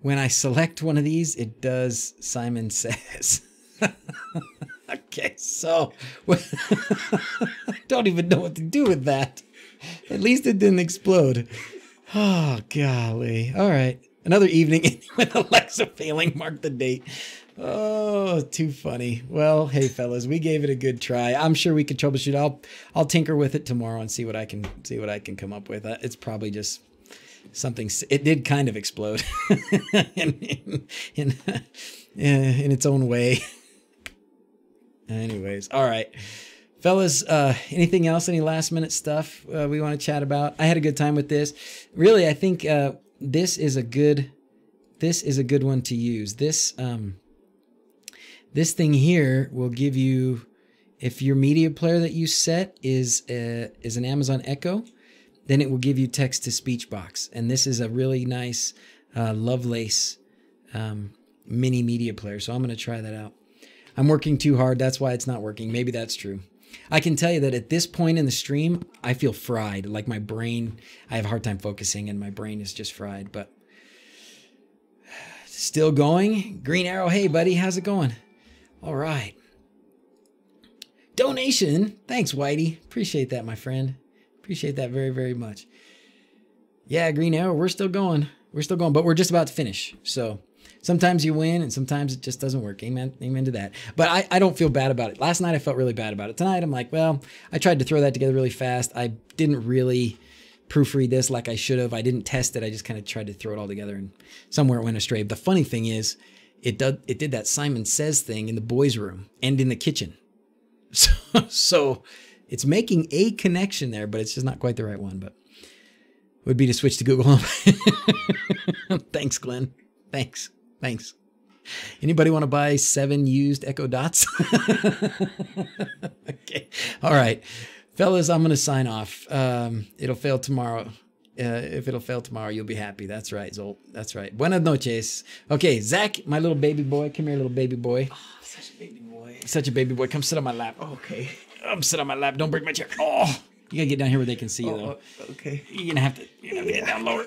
when I select one of these, it does Simon Says. Okay, so I don't even know what to do with that. At least it didn't explode. Oh, golly. All right. Another evening with Alexa failing. Mark the date. Oh, too funny. Well, hey, fellas, we gave it a good try. I'm sure we could troubleshoot. I'll tinker with it tomorrow and see what I can come up with. It's probably just something. It did kind of explode in its own way. Anyways, all right. Fellas, anything else? Any last minute stuff we want to chat about? I had a good time with this. Really, I think this is a good one to use. This thing here will give you, if your media player that you set is an Amazon Echo, then it will give you text to speech box. And this is a really nice Lovelace mini media player. So I'm going to try that out. I'm working too hard. That's why it's not working. Maybe that's true. I can tell you that at this point in the stream, I feel fried. Like my brain, I have a hard time focusing and my brain is just fried, but still going. Green Arrow, hey buddy, how's it going? All right. Donation. Thanks, Whitey. Appreciate that, my friend. Appreciate that very, very much. Yeah, Green Arrow, we're still going. We're still going, but we're just about to finish. So sometimes you win and sometimes it just doesn't work. Amen. Amen to that. But I don't feel bad about it. Last night I felt really bad about it. Tonight I'm like, well, I tried to throw that together really fast. I didn't really proofread this like I should have. I didn't test it. I just kind of tried to throw it all together and somewhere it went astray. The funny thing is it did that Simon Says thing in the boys' room and in the kitchen. So it's making a connection there, but it's just not quite the right one. But it would be to switch to Google Home. Thanks, Glenn. Thanks. Anybody want to buy 7 used Echo Dots? Okay. All right. Fellas, I'm going to sign off. It'll fail tomorrow. If it'll fail tomorrow, you'll be happy. That's right, Zolt. That's right. Buenas noches. Okay, Zach, my little baby boy. Come here, little baby boy. Oh, such a baby boy. Such a baby boy. Come sit on my lap. Oh, okay. Come sit on my lap. Don't break my chair. Oh, you got to get down here where they can see you, though. Okay. You're going to have to get down lower.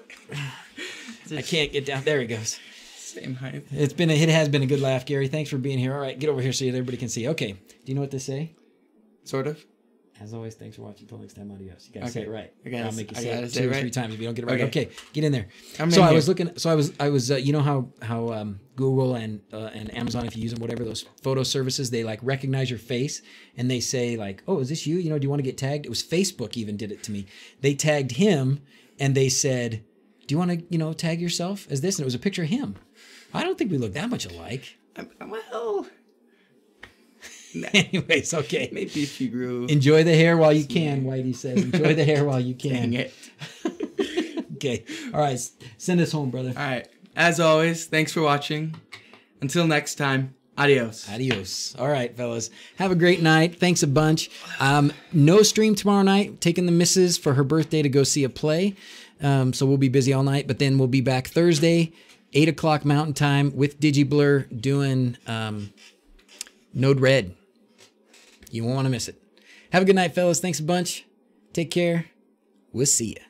I can't get down. There he goes. Same height. It has been a good laugh, Gary. Thanks for being here. All right, get over here so everybody can see. Okay. Do you know what to say? Sort of. As always, thanks for watching. Until next time, adios. You gotta say it right. I'll make you say it say 2 it or right. 3 times if you don't get it right. Okay, get in there. I was you know how Google and Amazon, if you use them, whatever, those photo services, they like recognize your face and they say like, oh, is this you? You know, do you want to get tagged? It was Facebook even did it to me. They tagged him and they said, do you want to, tag yourself as this? And it was a picture of him. I don't think we look that much alike. Well, anyways, okay. Maybe if you grew. Enjoy the hair while you can, Whitey says. Enjoy the hair while you can. Dang it. Okay. All right. Send us home, brother. All right. As always, thanks for watching. Until next time, adios. Adios. All right, fellas. Have a great night. Thanks a bunch. No stream tomorrow night. Taking the missus for her birthday to go see a play. So we'll be busy all night, but then we'll be back Thursday, 8 o'clock Mountain Time with DigiBlur doing Node Red. You won't want to miss it. Have a good night, fellas. Thanks a bunch. Take care. We'll see ya.